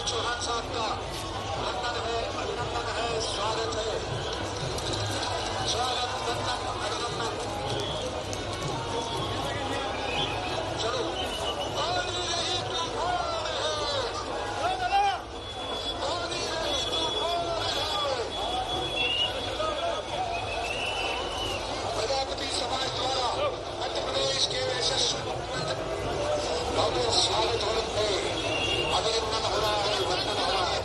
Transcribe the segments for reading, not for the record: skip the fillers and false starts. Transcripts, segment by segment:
चौहान साहब का वंदन है, अभिनंदन है, स्वागत है, स्वागत, वंदन, अभिनंदन। चलो, पानी रही तूफान है, पानी रही तूफान है। प्रजापति समाज द्वारा मध्य प्रदेश के यशस्वी मुख्यमंत्री डॉक्टर स्वागत है, अभिनंदन हो रहा है, वंदन हो रहा है।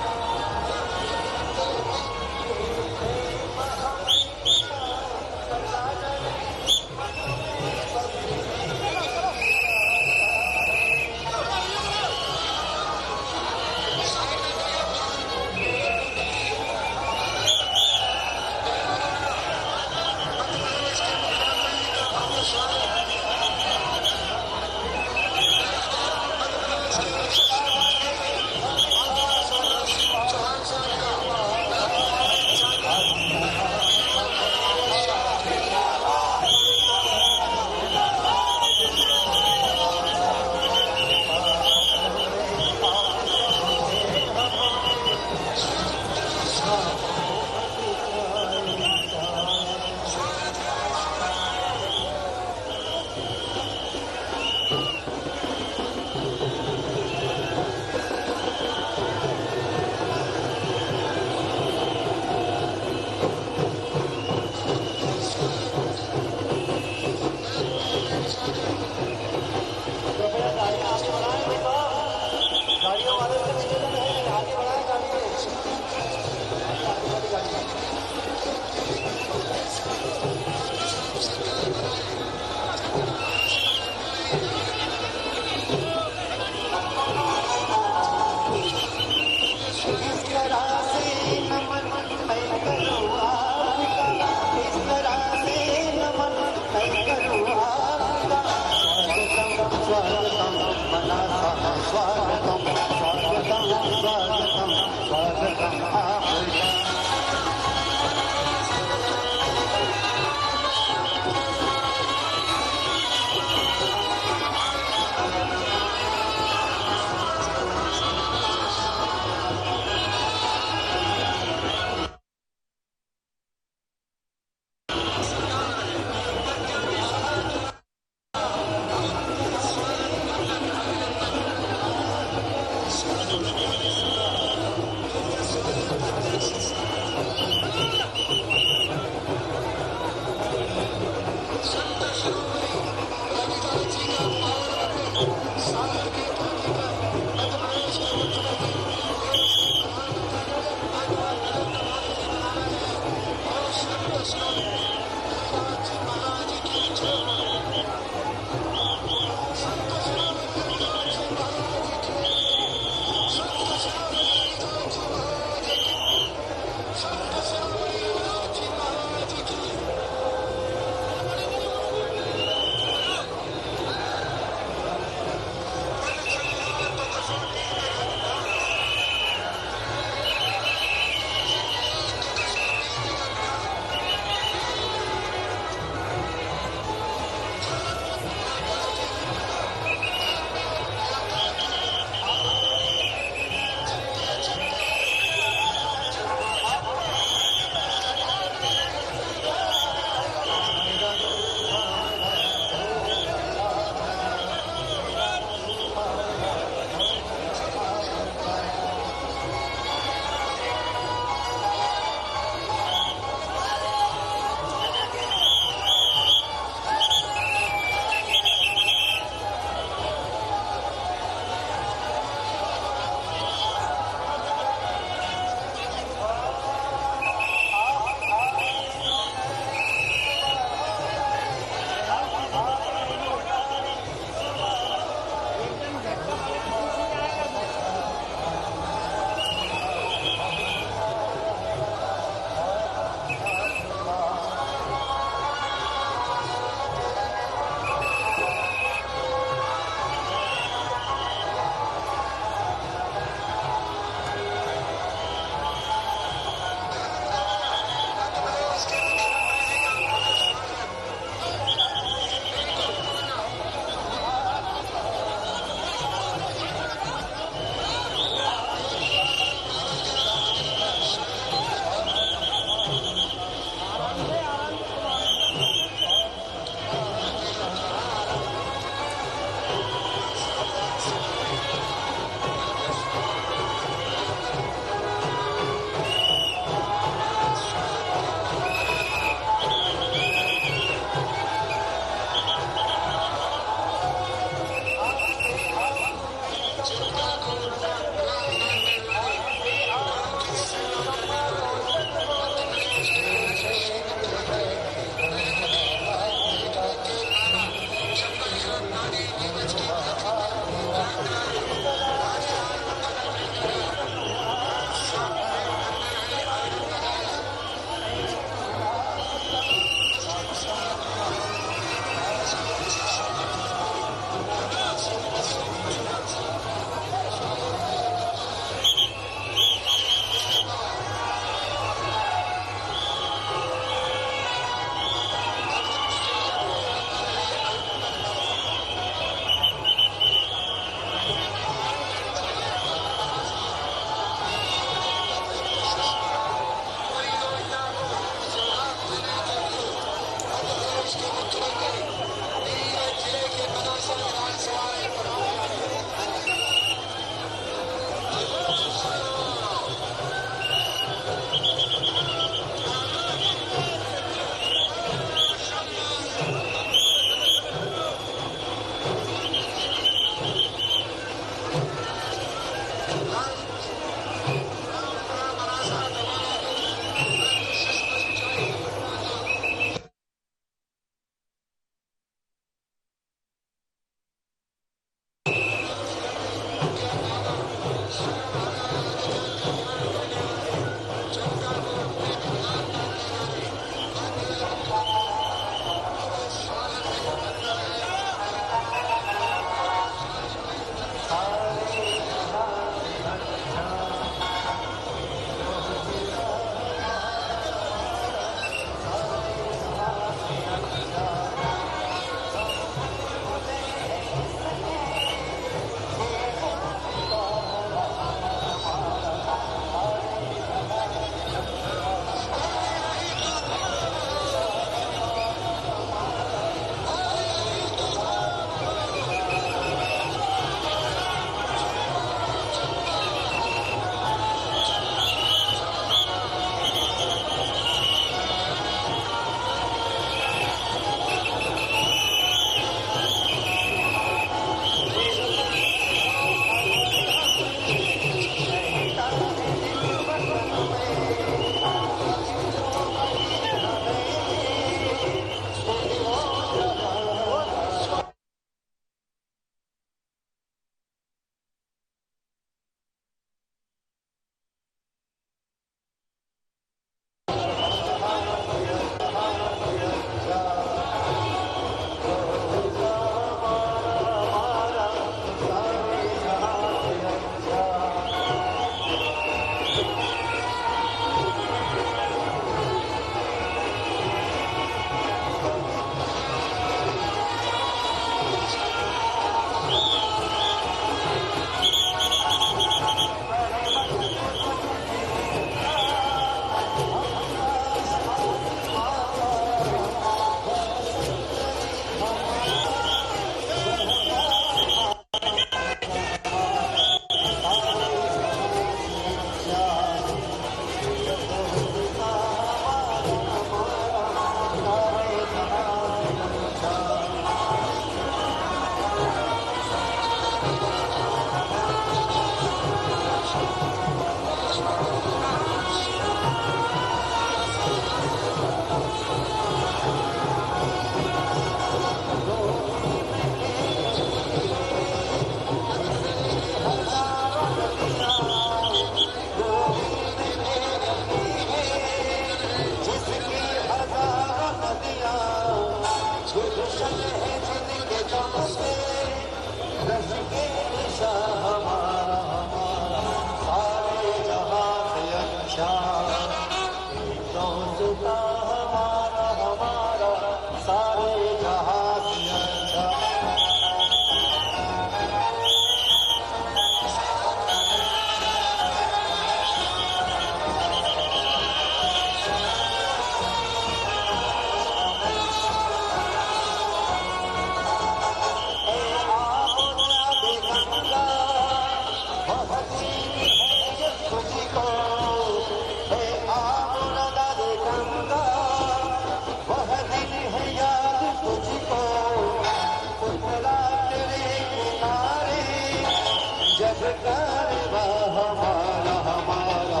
जग कारवा हमारा हमारा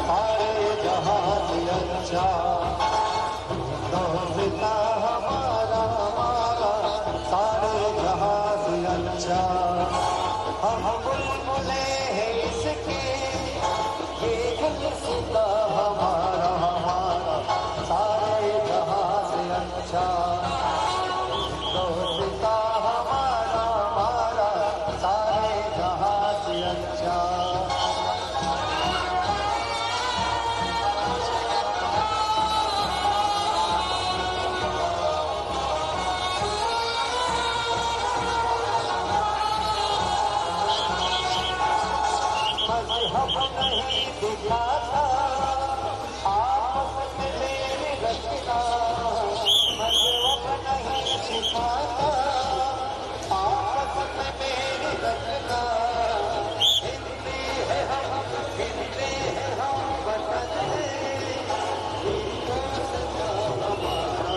सारे जहां से अच्छा पिता हमारा हमारा सारे जहां से अच्छा हम बुलबुले हैं इसके ये गुलसिता हमारा हमारा सारे जहां से अच्छा पिता हमारा हमारा सारे जहां से अच्छा मज़हब नहीं दिखाता आपस में मेरे रखना मज़हब नहीं सिखाता आपस में मेरे रखना हिंदी है हम वतन है हिंदू सदा हमारा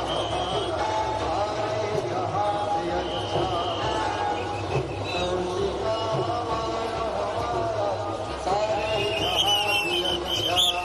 सारे जहां से अच्छा सारे जहां से अच्छा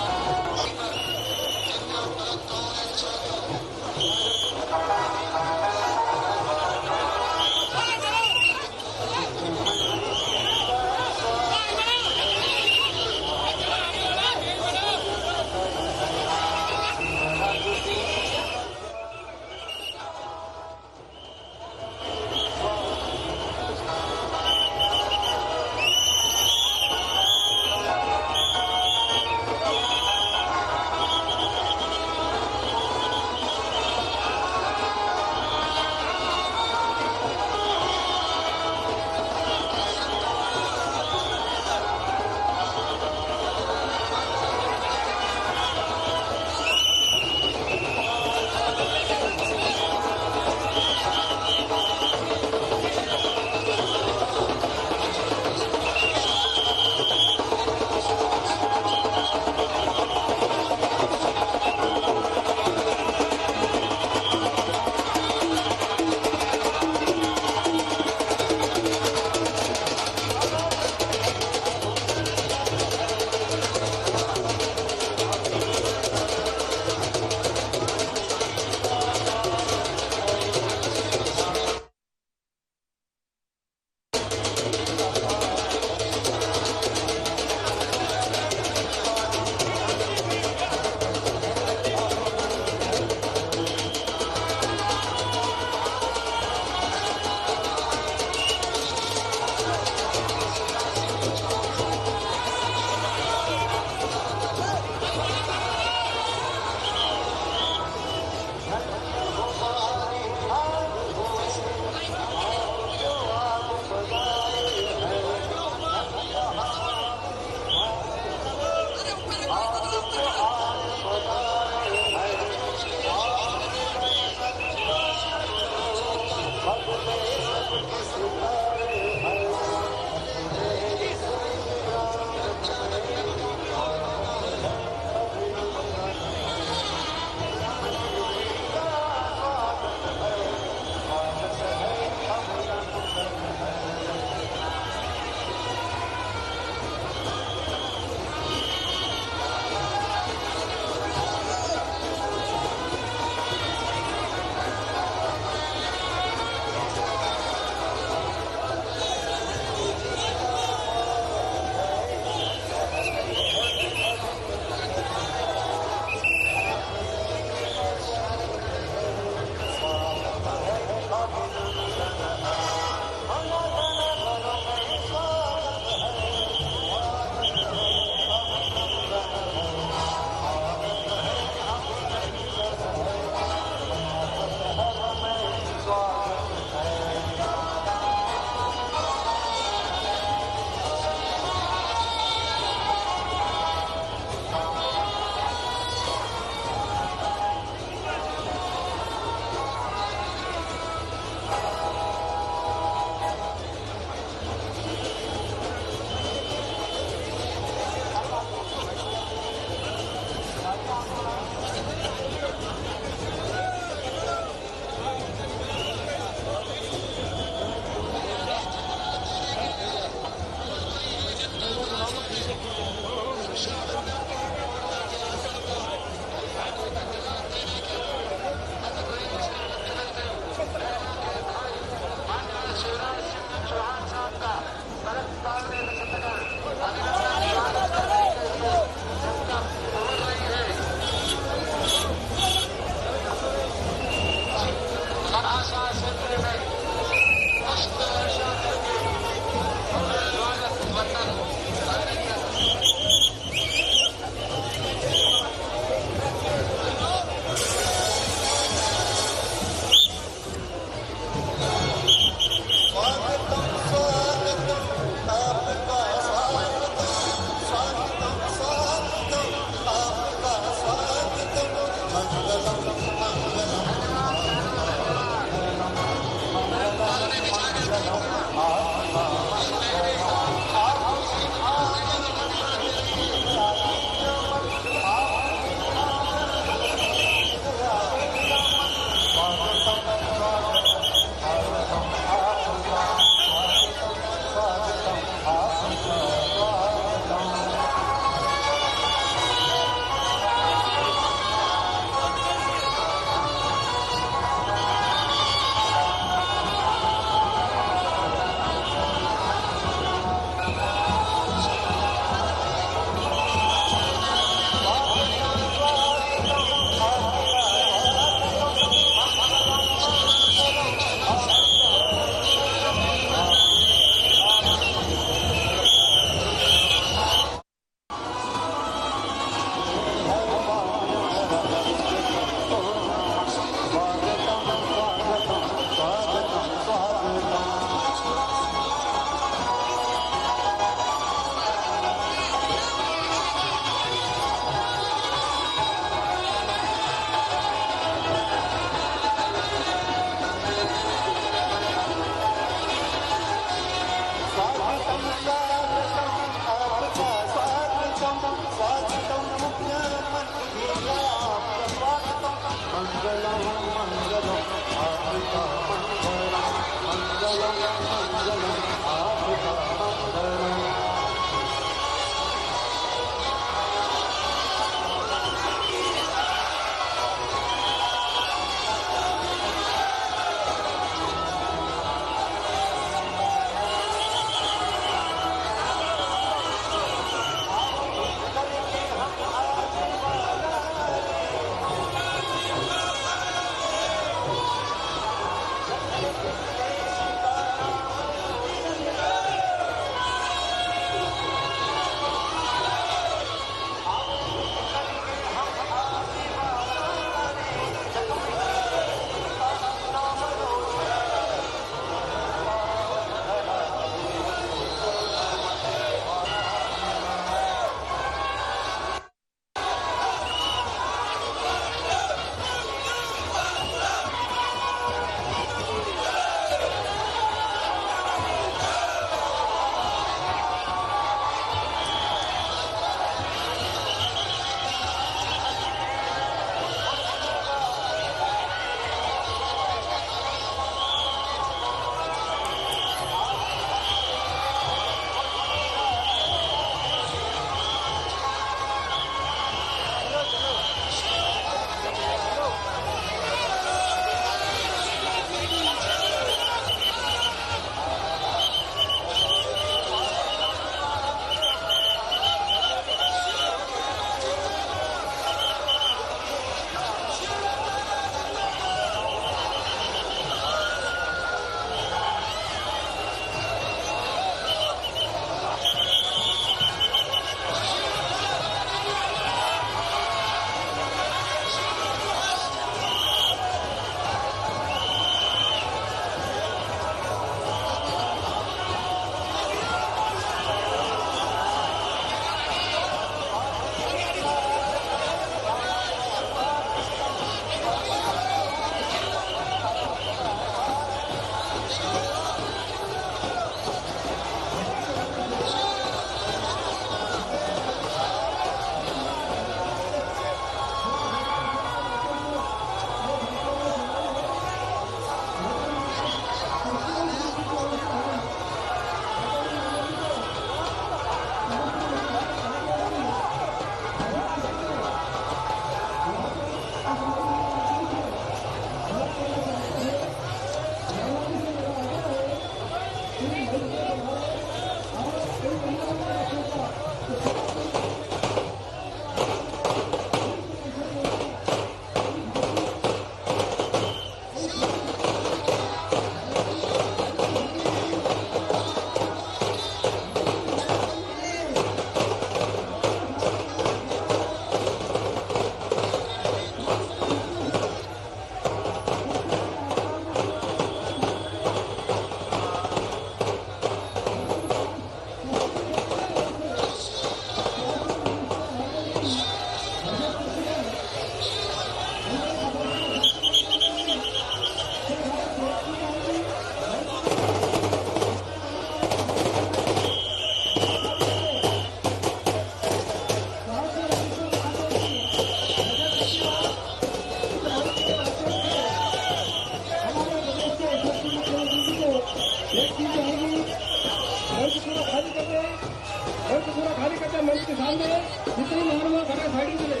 सामने जितनी महानुभाव खड़ा साइड में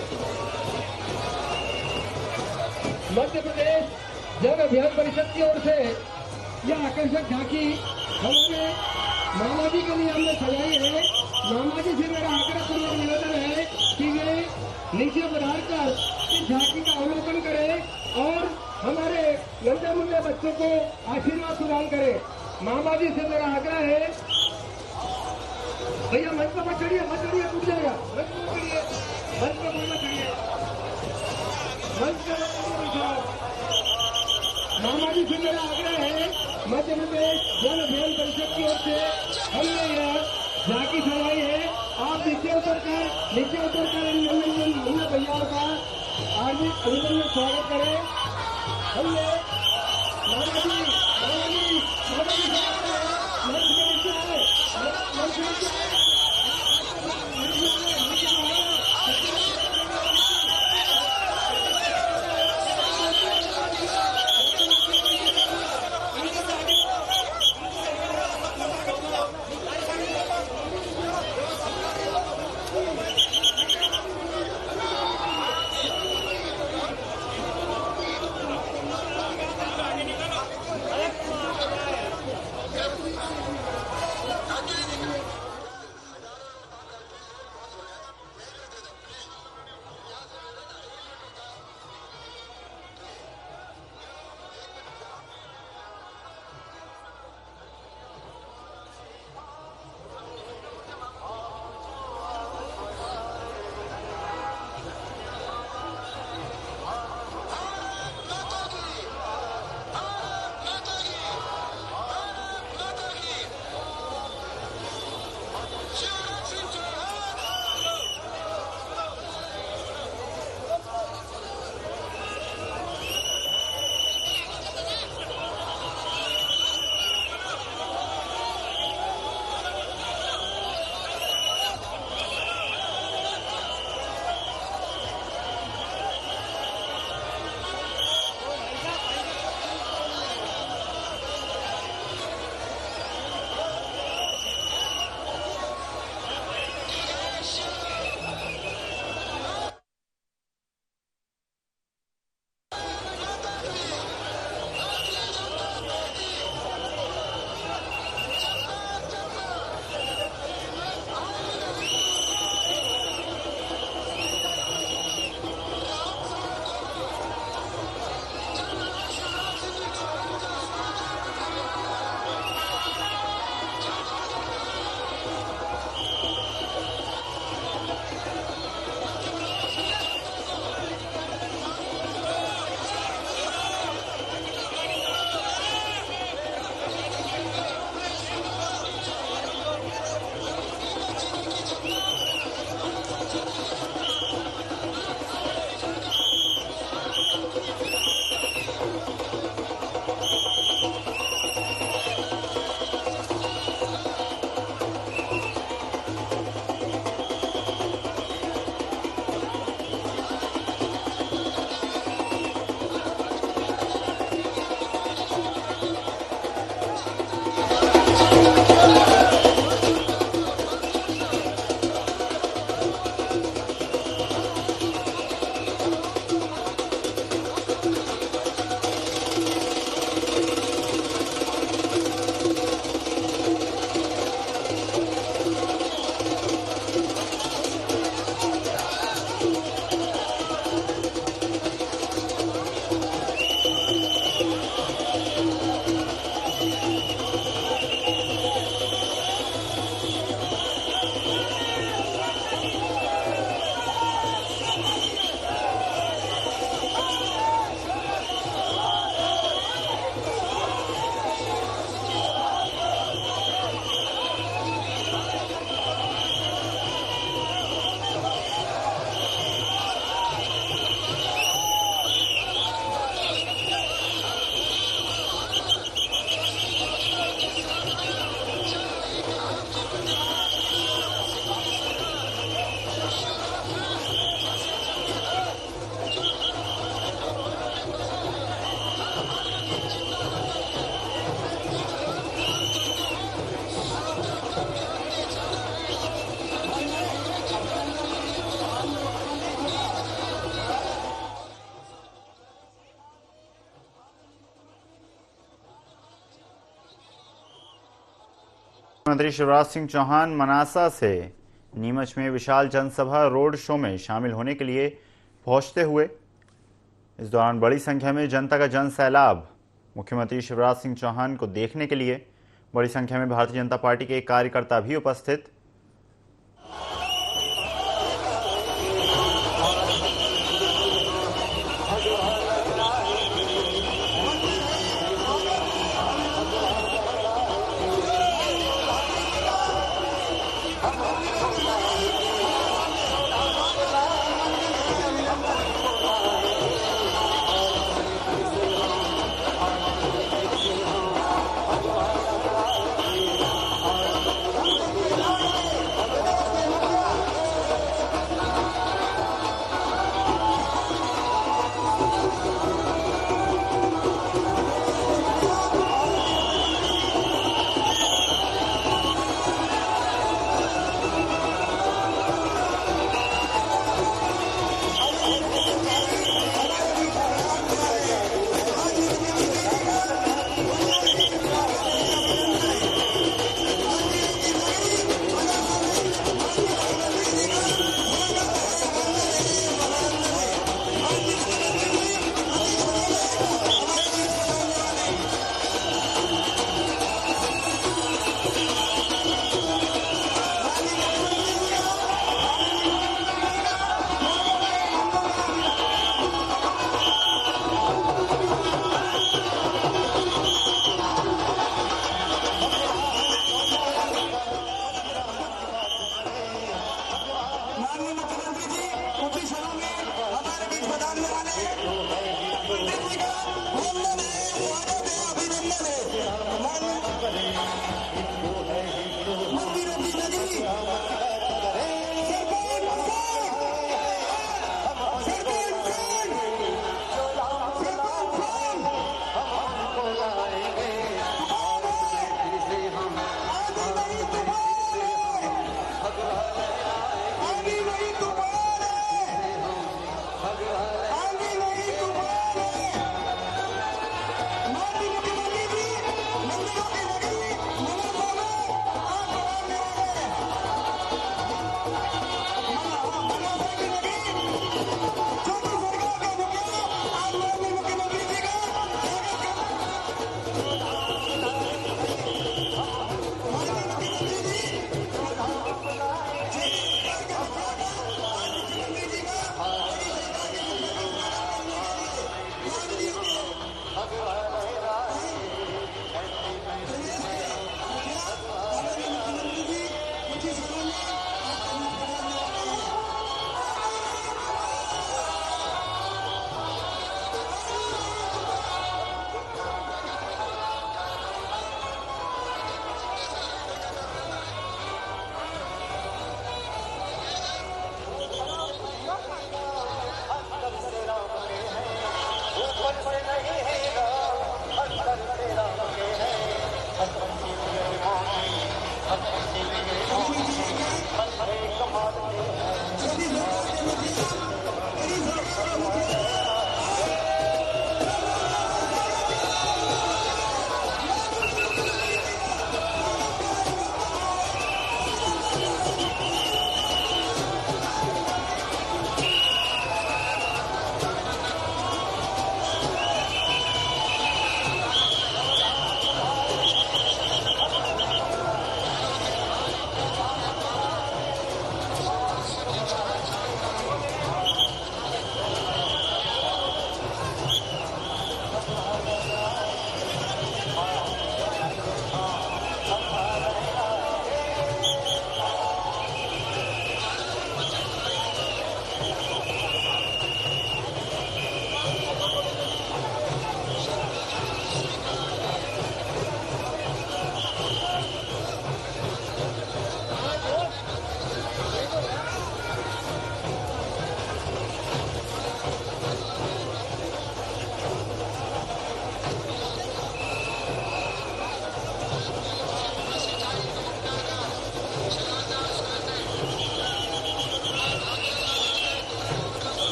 मध्य प्रदेश जन अभियान परिषद की ओर से यह आकर्षक झांकी हमारे मामा जी के लिए हमने सजाई है। मामा जी से मेरा आग्रह पूर्वक निवेदन है कि वे नीचे बढ़ार कर इस झांकी का अवलोकन करें और हमारे नन्हे मुन्ने बच्चों को आशीर्वाद प्रदान करें। मामा जी से मेरा आग्रह है, भैया मंच पर मत चढ़िए, मत चढ़िए, टूट जाएगा। मंच पर चढ़िए, मंच पर मत चढ़िए, मंच पर मामा जी से मेरा आग्रह है, मध्य प्रदेश जन अभियान परिषद की ओर से हमने यह झांकी सजाई है। आप नीचे उतर कर इन मुन्ना भैया का हार्दिक अभिनंदन स्वागत करें। हमने मामा जी मंच में नीचे आए, मंच में नीचे आए। मुख्यमंत्री शिवराज सिंह चौहान मनासा से नीमच में विशाल जनसभा रोड शो में शामिल होने के लिए पहुंचते हुए। इस दौरान बड़ी संख्या में जनता का जन सैलाब। मुख्यमंत्री शिवराज सिंह चौहान को देखने के लिए बड़ी संख्या में भारतीय जनता पार्टी के कार्यकर्ता भी उपस्थित।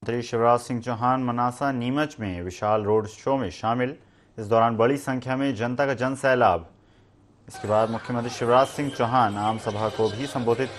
मुख्यमंत्री शिवराज सिंह चौहान मनासा नीमच में विशाल रोड शो में शामिल। इस दौरान बड़ी संख्या में जनता का जन सैलाब। इसके बाद मुख्यमंत्री शिवराज सिंह चौहान आम सभा को भी संबोधित।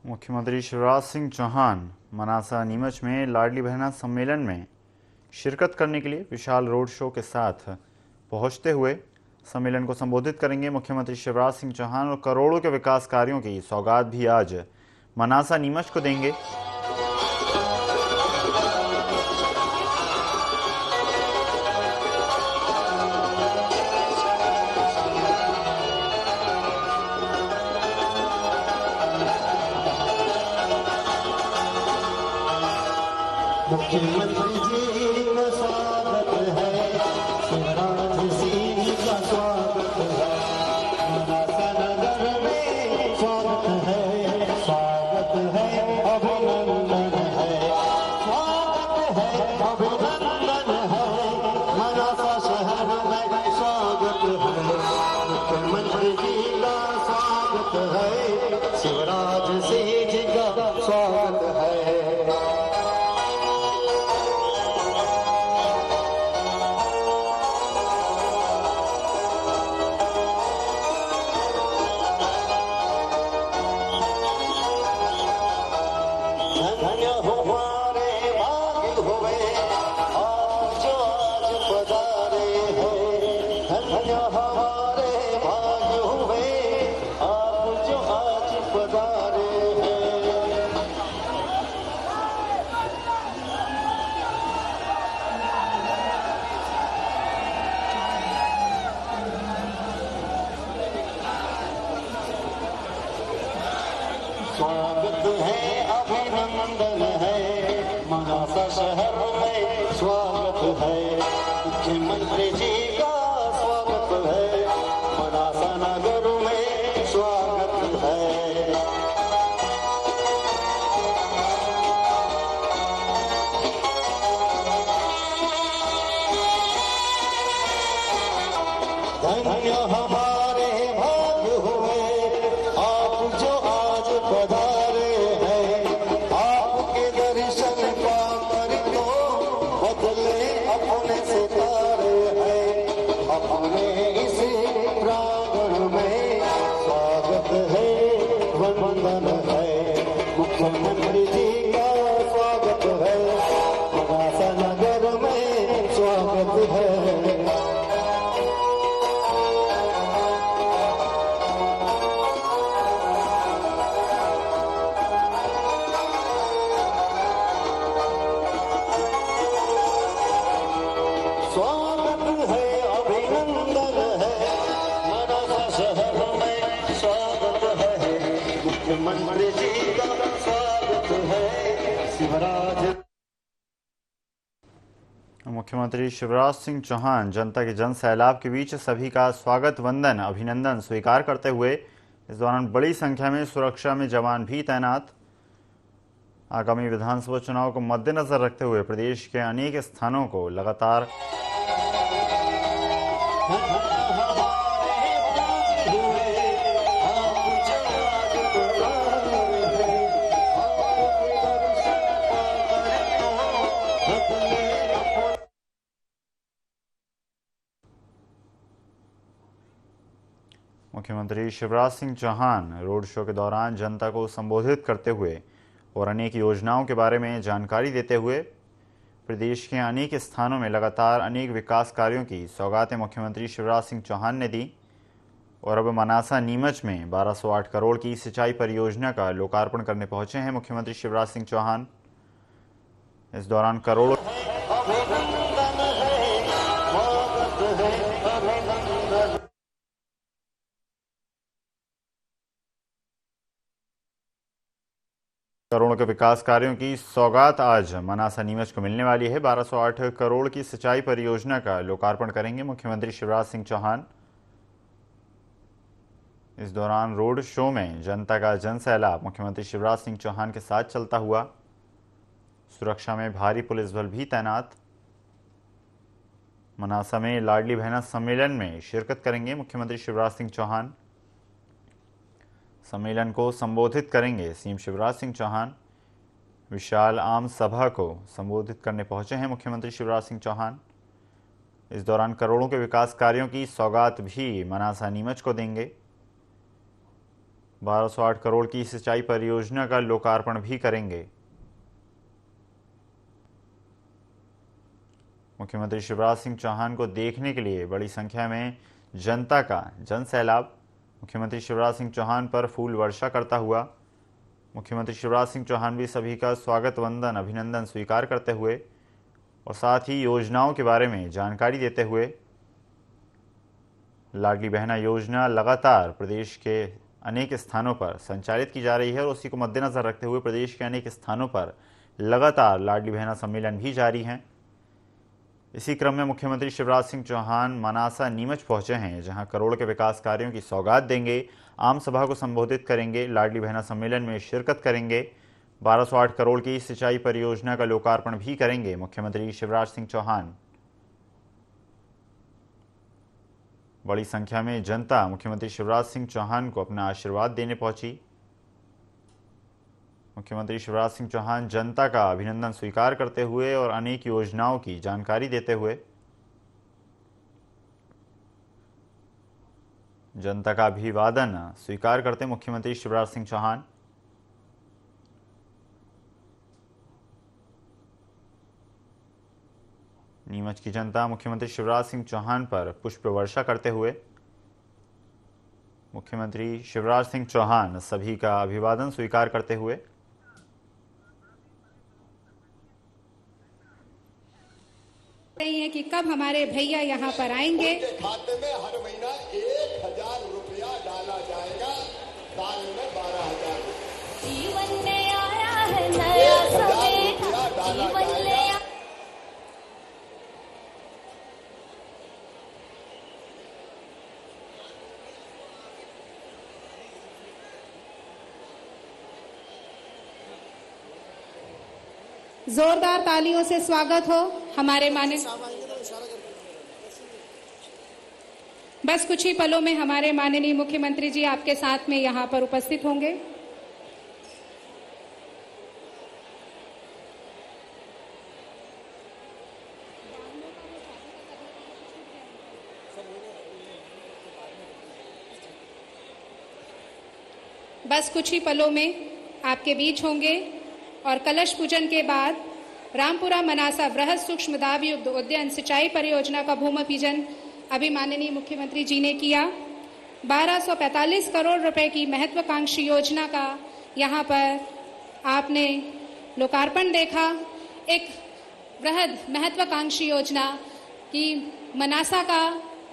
मुख्यमंत्री शिवराज सिंह चौहान मनासा नीमच में लाडली बहना सम्मेलन में शिरकत करने के लिए विशाल रोड शो के साथ पहुंचते हुए सम्मेलन को संबोधित करेंगे। मुख्यमंत्री शिवराज सिंह चौहान और करोड़ों के विकास कार्यों की सौगात भी आज मनासा नीमच को देंगे। मुख्यमंत्री जी का स्वागत है, शिवराज सिंह का स्वागत है, मनासा नगर में स्वागत है, अभिनंदन है, स्वागत है, अभिनंदन है, मनासा शहर में स्वागत है, मुख्यमंत्री जी का स्वागत है, शिवराज सिंह जी का स्वागत है। हमारे भाग्य हुए है अभिनंदन है, मनासा शहर में स्वागत है, मुख्यमंत्री जी का स्वागत है, मनासा नगर में स्वागत है। धन्य हमारे भाग्य हुए आप जो आज पधारे हैं, आपके दर्शन पाकर तो बदले अपने सितारे हैं, अपने इसी प्रांगण में स्वागत है, वंदन है, मुख्यमंत्री जी का स्वागत है, मनासा नगर में स्वागत है। स्वागत है अभिनंदन है, मनासा शहर में स्वागत है, मुख्यमंत्री जी का स्वागत है, शिवराज। मुख्यमंत्री शिवराज सिंह चौहान जनता के जन सैलाब के बीच सभी का स्वागत वंदन अभिनंदन स्वीकार करते हुए इस दौरान बड़ी संख्या में सुरक्षा में जवान भी तैनात। आगामी विधानसभा चुनाव को मद्देनजर रखते हुए प्रदेश के अनेक स्थानों को लगातार मुख्यमंत्री शिवराज सिंह चौहान रोड शो के दौरान जनता को संबोधित करते हुए और अनेक योजनाओं के बारे में जानकारी देते हुए प्रदेश के अनेक स्थानों में लगातार अनेक विकास कार्यों की सौगातें मुख्यमंत्री शिवराज सिंह चौहान ने दी और अब मनासा नीमच में 1208 करोड़ की सिंचाई परियोजना का लोकार्पण करने पहुंचे हैं मुख्यमंत्री शिवराज सिंह चौहान। इस दौरान करोड़ों के विकास कार्यों की सौगात आज मनासा नीमच को मिलने वाली है। 1208 करोड़ की सिंचाई परियोजना का लोकार्पण करेंगे मुख्यमंत्री शिवराज सिंह चौहान। इस दौरान रोड शो में जनता का जन सैलाब मुख्यमंत्री शिवराज सिंह चौहान के साथ चलता हुआ। सुरक्षा में भारी पुलिस बल भी तैनात। मनासा में लाडली बहना सम्मेलन में शिरकत करेंगे मुख्यमंत्री शिवराज सिंह चौहान। सम्मेलन को संबोधित करेंगे सीएम शिवराज सिंह चौहान। विशाल आम सभा को संबोधित करने पहुंचे हैं मुख्यमंत्री शिवराज सिंह चौहान। इस दौरान करोड़ों के विकास कार्यों की सौगात भी मनासा नीमच को देंगे। 1208 करोड़ की सिंचाई परियोजना का लोकार्पण भी करेंगे। मुख्यमंत्री शिवराज सिंह चौहान को देखने के लिए बड़ी संख्या में जनता का जन सैलाब। मुख्यमंत्री शिवराज सिंह चौहान पर फूल वर्षा करता हुआ मुख्यमंत्री शिवराज सिंह चौहान भी सभी का स्वागत वंदन अभिनंदन स्वीकार करते हुए और साथ ही योजनाओं के बारे में जानकारी देते हुए लाडली बहना योजना लगातार प्रदेश के अनेक स्थानों पर संचालित की जा रही है और उसी को मद्देनजर रखते हुए प्रदेश के अनेक स्थानों पर लगातार लाडली बहना सम्मेलन भी जारी हैं। इसी क्रम में मुख्यमंत्री शिवराज सिंह चौहान मनासा नीमच पहुंचे हैं, जहां करोड़ के विकास कार्यों की सौगात देंगे, आम सभा को संबोधित करेंगे, लाडली बहना सम्मेलन में शिरकत करेंगे, 1208 करोड़ की सिंचाई परियोजना का लोकार्पण भी करेंगे मुख्यमंत्री शिवराज सिंह चौहान। बड़ी संख्या में जनता मुख्यमंत्री शिवराज सिंह चौहान को अपना आशीर्वाद देने पहुंची। मुख्यमंत्री शिवराज सिंह चौहान जनता का अभिनंदन स्वीकार करते हुए और अनेक योजनाओं की जानकारी देते हुए जनता का अभिवादन स्वीकार करते मुख्यमंत्री शिवराज सिंह चौहान। नीमच की जनता मुख्यमंत्री शिवराज सिंह चौहान पर पुष्प वर्षा करते हुए मुख्यमंत्री शिवराज सिंह चौहान सभी का अभिवादन स्वीकार करते हुए रही है कि कब हमारे भैया यहाँ पर आएंगे। खाते में हर महीना 1000 रुपया डाला जाएगा, साल में 12,000। जीवन में है नया 1000 सवेरा, रुपया डाला जीवन ले जाएगा। जोरदार तालियों से स्वागत हो हमारे माननीय। बस कुछ ही पलों में हमारे माननीय मुख्यमंत्री जी आपके साथ में यहाँ पर उपस्थित होंगे। बस कुछ ही पलों में आपके बीच होंगे और कलश पूजन के बाद रामपुरा मनासा बृहद सूक्ष्म दाब युक्त उद्यान सिंचाई परियोजना का भूमि पूजन अभी माननीय मुख्यमंत्री जी ने किया। 1245 करोड़ रुपए की महत्वाकांक्षी योजना का यहाँ पर आपने लोकार्पण देखा। एक बृहद महत्वाकांक्षी योजना कि मनासा का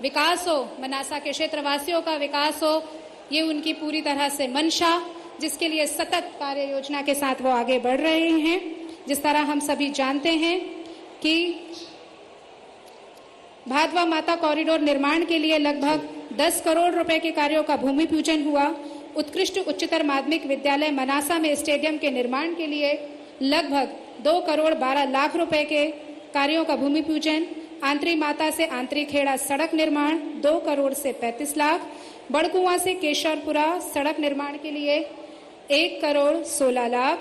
विकास हो, मनासा के क्षेत्रवासियों का विकास हो, ये उनकी पूरी तरह से मंशा, जिसके लिए सतत कार्य योजना के साथ वो आगे बढ़ रहे हैं। जिस तरह हम सभी जानते हैं कि भादवा माता कॉरिडोर निर्माण के लिए लगभग 10 करोड़ रुपए के कार्यों का भूमि पूजन हुआ। उत्कृष्ट उच्चतर माध्यमिक विद्यालय मनासा में स्टेडियम के निर्माण के लिए लगभग 2 करोड़ 12 लाख रुपए के कार्यों का भूमि पूजन। आंतरी माता से आंतरी खेड़ा सड़क निर्माण 2 करोड़ से 35 लाख। बड़कुआं से केशरपुरा सड़क निर्माण के लिए 1 करोड़ 16 लाख।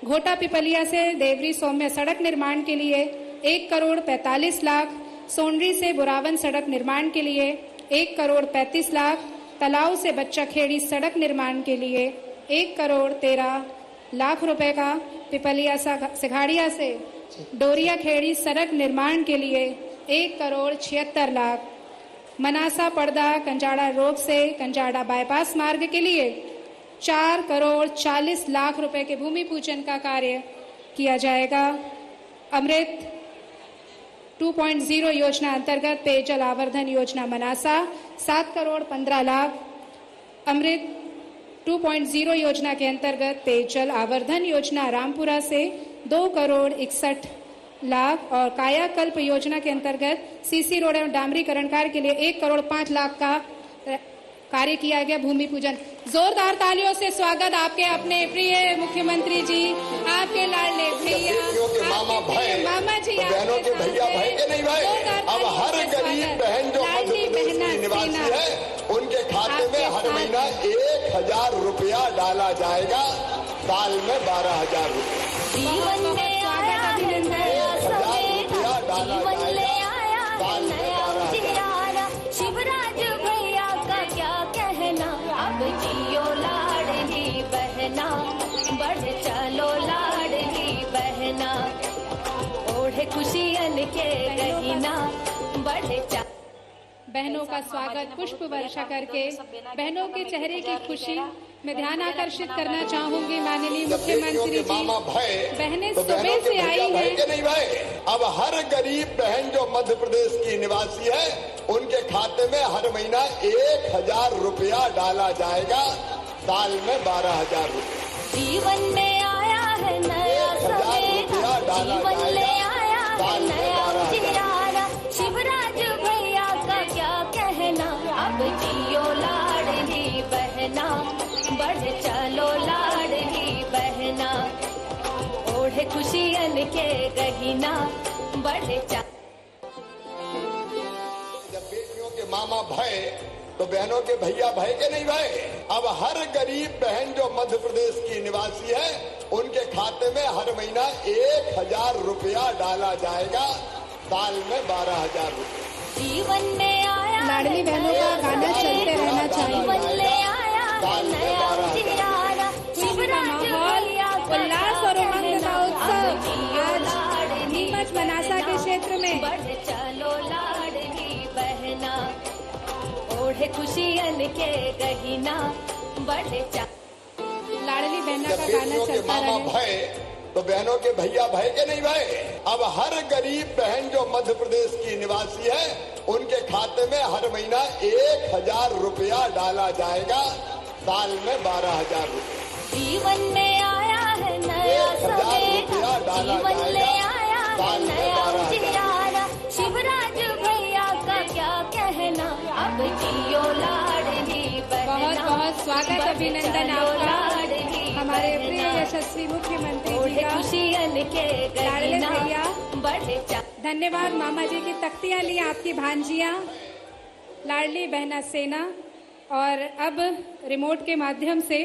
घोटा पिपलिया से देवरी सौम्य सड़क निर्माण के लिए 1 करोड़ 45 लाख। सोंडरी से बुरावन सड़क निर्माण के लिए 1 करोड़ 35 लाख। तलाव से बच्चा खेड़ी सड़क निर्माण के लिए 1 करोड़ 13 लाख रुपए का। पिपलिया सिघाड़िया से डोरिया खेड़ी सड़क निर्माण के लिए 1 करोड़ 76 लाख। मनासा पड़दा कंजाड़ा रोड से कंजाड़ा बाईपास मार्ग के लिए 4 करोड़ 40 लाख रुपए के भूमि पूजन का कार्य किया जाएगा। अमृत 2.0 योजना अंतर्गत पेयजल आवर्धन योजना मनासा 7 करोड़ 15 लाख। अमृत 2.0 योजना के अंतर्गत पेयजल आवर्धन योजना रामपुरा से 2 करोड़ 61 लाख और कायाकल्प योजना के अंतर्गत सीसी रोड एवं डामरीकरण कार्य के लिए 1 करोड़ 5 लाख का कार्य किया गया भूमि पूजन। जोरदार तालियों से स्वागत आपके अपने प्रिय मुख्यमंत्री जी, आपके लाडले भैया, मामा भाई, मामा जी, बहनों के भैया भाई के नहीं भाई। अब हर गरीब बहन जो मध्य प्रदेश की निवासी है उनके खाते में हर महीना 1000 रुपया डाला जाएगा, साल में 12,000 रुपया। जीवन में आया है नया सवेरा, जीवन ले आया है नया उजियारा। शिवराज भैया का क्या कहना, अब जियो लाडली बहना, बढ़ चलो लाडली बहना। ओढ़े खुशियन के गहिना, बढ़ चलो। बहनों का स्वागत पुष्प वर्षा करके बहनों के चेहरे की खुशी में ध्यान आकर्षित करना चाहूंगी माननीय मुख्यमंत्री जी। मामा भाई, बहनें तो सुबह बहनों से के आई भैया भाई हैं। के नहीं भाई। अब हर गरीब बहन जो मध्य प्रदेश की निवासी है उनके खाते में हर महीना 1000 रुपया डाला जाएगा, साल में 12,000 रुपया। जीवन में आया है नया सवेरा, जीवन ले आया है नया उजियारा। शिवराज भैया का क्या कहना, अब जियो लाडली बहना, बढ़ चलो लाडली बहना। ओढ़े खुशियन के गहिना, बढ़ चलो। जब बेटियों के मामा भाई तो बहनों के भैया भाई के नहीं भाई। अब हर गरीब बहन जो मध्य प्रदेश की निवासी है उनके खाते में हर महीना 1000 रुपया डाला जाएगा, साल में 12,000 रुपया। जीवन में आया लाडली बहनों का गाना चलते रहना चाहिए। जीवन ले आया है नया उजियारा। शिवराज भैया का उल्लास और उमंग का उत्सव आज नीमच मनासा के क्षेत्र में। बढ़ चलो लाडली बहना, ओढ़े खुशियन के गहिना, बढ़ चलो। लाडली बहना जब का गाना बेटियों के चलता मामा रहे। भाई तो बहनों के भैया भाई के नहीं भाई। अब हर गरीब बहन जो मध्य प्रदेश की निवासी है उनके खाते में हर महीना 1000 रुपया डाला जाएगा, साल में 12,000 रुपया। जीवन में आया है नया नया 1000 सवेरा रुपया डाला जीवन ले जाएगा। आया है साल में नया 12,000। उजियारा शिवराज भैया का क्या कहना अब जियो लाडली बहना बहुत बहुत स्वागत अभिनंदन आपका हमारे प्रिय यशस्वी मुख्यमंत्री जी का। खुशियन के लाडले गरीना भैया बड़े धन्यवाद। मामा जी की तख्तियां ली आपकी भांजियां लाडली बहना सेना। और अब रिमोट के माध्यम से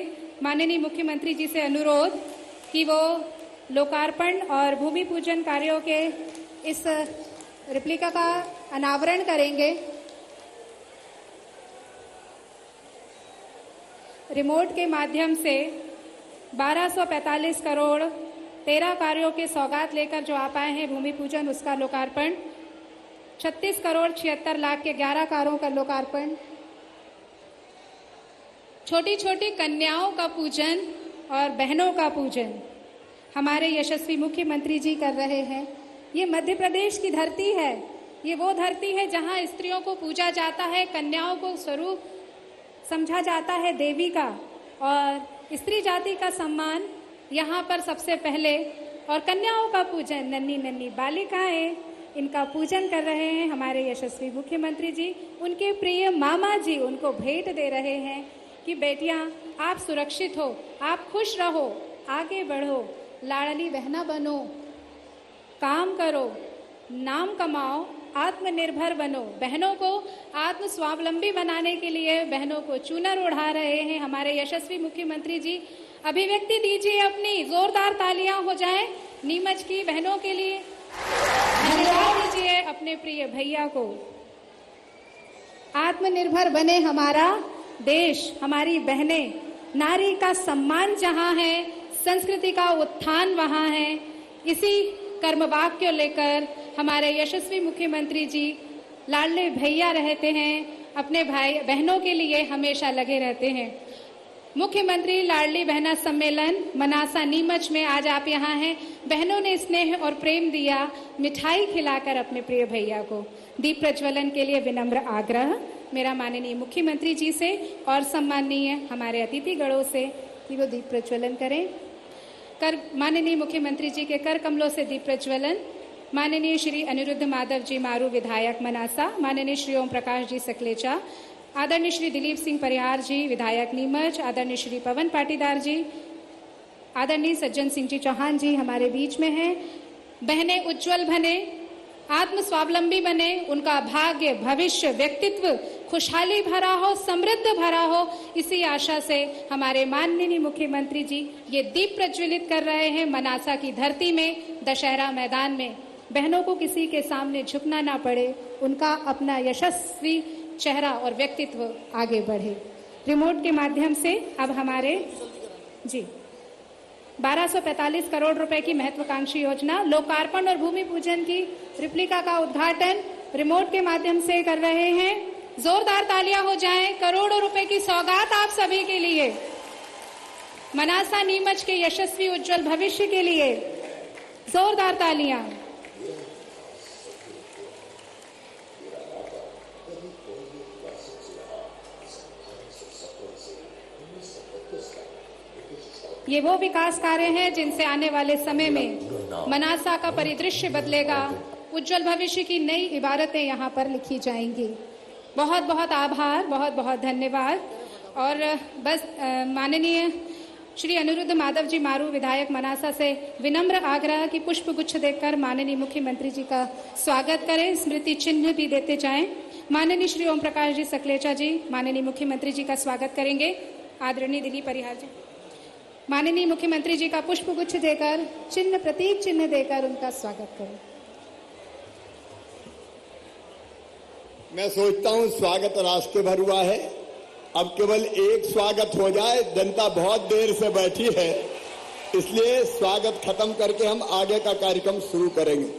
माननीय मुख्यमंत्री जी से अनुरोध कि वो लोकार्पण और भूमि पूजन कार्यों के इस रेप्लिका का अनावरण करेंगे। रिमोट के माध्यम से 1245 करोड़ 13 कार्यों के सौगात लेकर जो आप आए हैं भूमि पूजन, उसका लोकार्पण। 36 करोड़ 76 लाख के 11 कार्यों का लोकार्पण। छोटी छोटी कन्याओं का पूजन और बहनों का पूजन हमारे यशस्वी मुख्यमंत्री जी कर रहे हैं। ये मध्य प्रदेश की धरती है, ये वो धरती है जहां स्त्रियों को पूजा जाता है, कन्याओं को स्वरूप समझा जाता है देवी का, और स्त्री जाति का सम्मान यहाँ पर सबसे पहले, और कन्याओं का पूजन, नन्ही नन्ही बालिकाएं, इनका पूजन कर रहे हैं हमारे यशस्वी मुख्यमंत्री जी। उनके प्रिय मामा जी उनको भेंट दे रहे हैं कि बेटियां आप सुरक्षित हो, आप खुश रहो, आगे बढ़ो, लाडली बहना बनो, काम करो, नाम कमाओ, आत्मनिर्भर बनो। बहनों को आत्म स्वावलंबी बनाने के लिए बहनों को चूनर ओढ़ा रहे हैं हमारे यशस्वी मुख्यमंत्री जी। अभिव्यक्ति दीजिए अपनी, जोरदार तालियां हो जाए नीमच की बहनों के लिए। धन्यवाद दीजिए अपने प्रिय भैया को। आत्मनिर्भर बने हमारा देश, हमारी बहनें। नारी का सम्मान जहां है, संस्कृति का उत्थान वहां है। इसी कर्म वाक्य लेकर हमारे यशस्वी मुख्यमंत्री जी लाडले भैया रहते हैं, अपने भाई बहनों के लिए हमेशा लगे रहते हैं। मुख्यमंत्री लाडली बहना सम्मेलन मनासा नीमच में आज आप यहाँ हैं। बहनों ने स्नेह और प्रेम दिया, मिठाई खिलाकर अपने प्रिय भैया को। दीप प्रज्वलन के लिए विनम्र आग्रह मेरा माननीय मुख्यमंत्री जी से और सम्माननीय हमारे अतिथि गणों से कि वो दीप प्रज्वलन करें। कर माननीय मुख्यमंत्री जी के कर कमलों से दीप प्रज्वलन माननीय श्री अनिरुद्ध माधव जी मारू विधायक मनासा, माननीय श्री ओम प्रकाश जी सकलेचा, आदरणीय श्री दिलीप सिंह परिहार जी विधायक नीमच, आदरणीय श्री पवन पाटीदार जी, आदरणीय सज्जन सिंह जी चौहान जी हमारे बीच में हैं। बहनें उज्जवल बने, आत्म स्वावलंबी बने, उनका भाग्य, भविष्य, व्यक्तित्व खुशहाली भरा हो, समृद्ध भरा हो, इसी आशा से हमारे माननीय मुख्यमंत्री जी ये दीप प्रज्वलित कर रहे हैं मनासा की धरती में, दशहरा मैदान में। बहनों को किसी के सामने झुकना ना पड़े, उनका अपना यशस्वी चेहरा और व्यक्तित्व आगे बढ़े। रिमोट के माध्यम से अब हमारे 1245 करोड़ रुपए की महत्वाकांक्षी योजना लोकार्पण और भूमि पूजन की रेप्लिका का उद्घाटन रिमोट के माध्यम से कर रहे हैं। जोरदार तालियां हो जाएं। करोड़ों रुपए की सौगात आप सभी के लिए, मनासा नीमच के यशस्वी उज्जवल भविष्य के लिए जोरदार तालियां। ये वो विकास कार्य हैं जिनसे आने वाले समय में मनासा का परिदृश्य बदलेगा, उज्जवल भविष्य की नई इबारतें यहाँ पर लिखी जाएंगी। बहुत बहुत आभार, बहुत बहुत धन्यवाद। और बस माननीय श्री अनिरुद्ध माधव जी मारू विधायक मनासा से विनम्र आग्रह कि पुष्प गुच्छ देकर माननीय मुख्यमंत्री जी का स्वागत करें, स्मृति चिन्ह भी देते जाएं। माननीय श्री ओम प्रकाश जी सकलेचा जी माननीय मुख्यमंत्री जी का स्वागत करेंगे। आदरणीय दिलीप परिहार जी माननीय मुख्यमंत्री जी का पुष्प गुच्छ देकर, चिन्ह, प्रतीक चिन्ह देकर उनका स्वागत करें। मैं सोचता हूं स्वागत रास्ते भर हुआ है, अब केवल एक स्वागत हो जाए। जनता बहुत देर से बैठी है, इसलिए स्वागत खत्म करके हम आगे का कार्यक्रम शुरू करेंगे।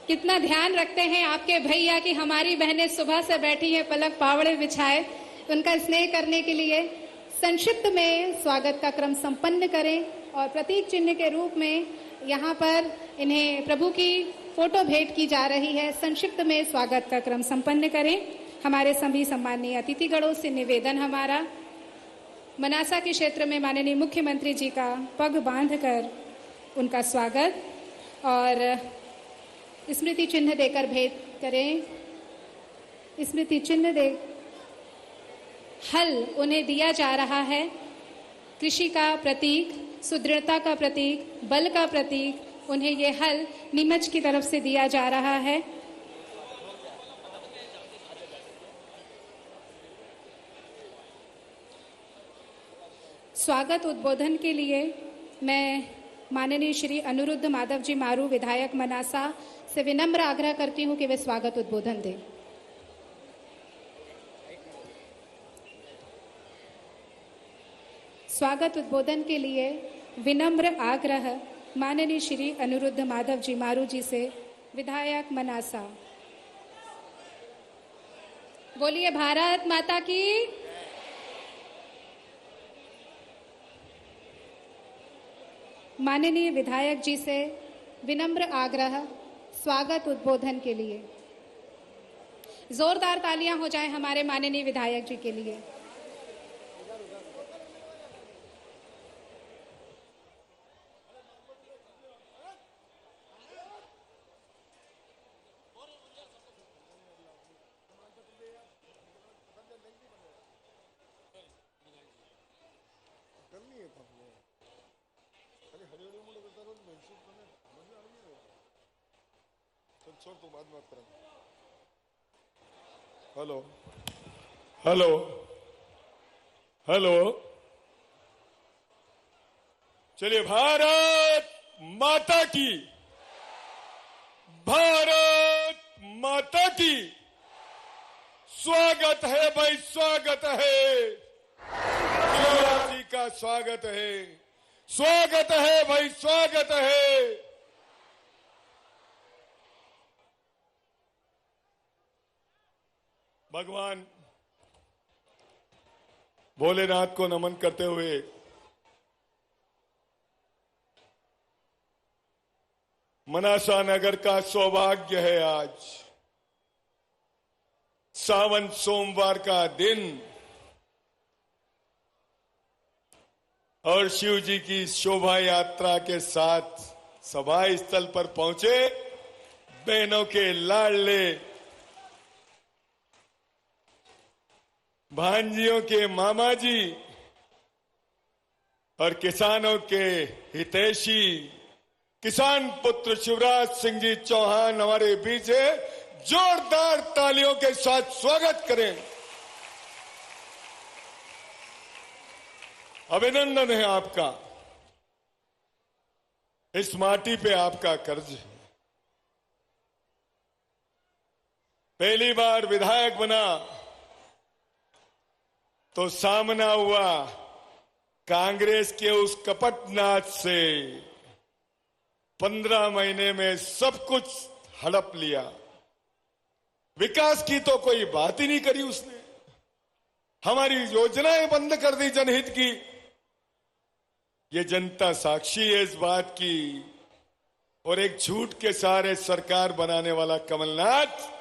कितना ध्यान रखते हैं आपके भैया कि हमारी बहनें सुबह से बैठी हैं पलक पावड़े बिछाए, उनका स्नेह करने के लिए। संक्षिप्त में स्वागत का क्रम संपन्न करें और प्रतीक चिन्ह के रूप में यहाँ पर इन्हें प्रभु की फोटो भेंट की जा रही है। संक्षिप्त में स्वागत का क्रम संपन्न करें। हमारे सभी सम्माननीय अतिथिगणों से निवेदन हमारा मनासा के क्षेत्र में माननीय मुख्यमंत्री जी का पग बांधकर उनका स्वागत और स्मृति चिन्ह देकर भेंट करें। स्मृति चिन्ह दे हल उन्हें दिया जा रहा है। कृषि का प्रतीक, सुदृढ़ता का प्रतीक, बल का प्रतीक उन्हें ये हल नीमच की तरफ से दिया जा रहा है। स्वागत उद्बोधन के लिए मैं माननीय श्री अनुरुद्ध माधव जी मारू, विधायक मनासा, से विनम्र आग्रह करती हूं कि वे स्वागत उद्बोधन दें। स्वागत उद्बोधन के लिए विनम्र आग्रह माननीय श्री अनुरुद्ध माधव जी मारू जी से, विधायक मनासा। बोलिए भारत माता की। माननीय विधायक जी से विनम्र आग्रह स्वागत उद्बोधन के लिए। जोरदार तालियां हो जाएं हमारे माननीय विधायक जी के लिए। हेलो हेलो हेलो, चलिए। भारत माता की, भारत माता की। स्वागत है भाई, स्वागत है। शिवराज जी का स्वागत है, स्वागत है भाई, स्वागत है। भगवान भोलेनाथ को नमन करते हुए मनासा नगर का सौभाग्य है आज सावन सोमवार का दिन और शिव जी की शोभा यात्रा के साथ सभा स्थल पर पहुंचे बहनों के लाडले भांजियों के मामा जी और किसानों के हितैषी किसान पुत्र शिवराज सिंह जी चौहान हमारे बीच है। जोरदार तालियों के साथ स्वागत करें। अभिनंदन है आपका, इस माटी पे आपका कर्ज है। पहली बार विधायक बना तो सामना हुआ कांग्रेस के उस कपटनाथ से। 15 महीने में सब कुछ हड़प लिया। विकास की तो कोई बात ही नहीं करी उसने। हमारी योजनाएं बंद कर दी जनहित की। ये जनता साक्षी है इस बात की। और एक झूठ के सहारे सरकार बनाने वाला कमलनाथ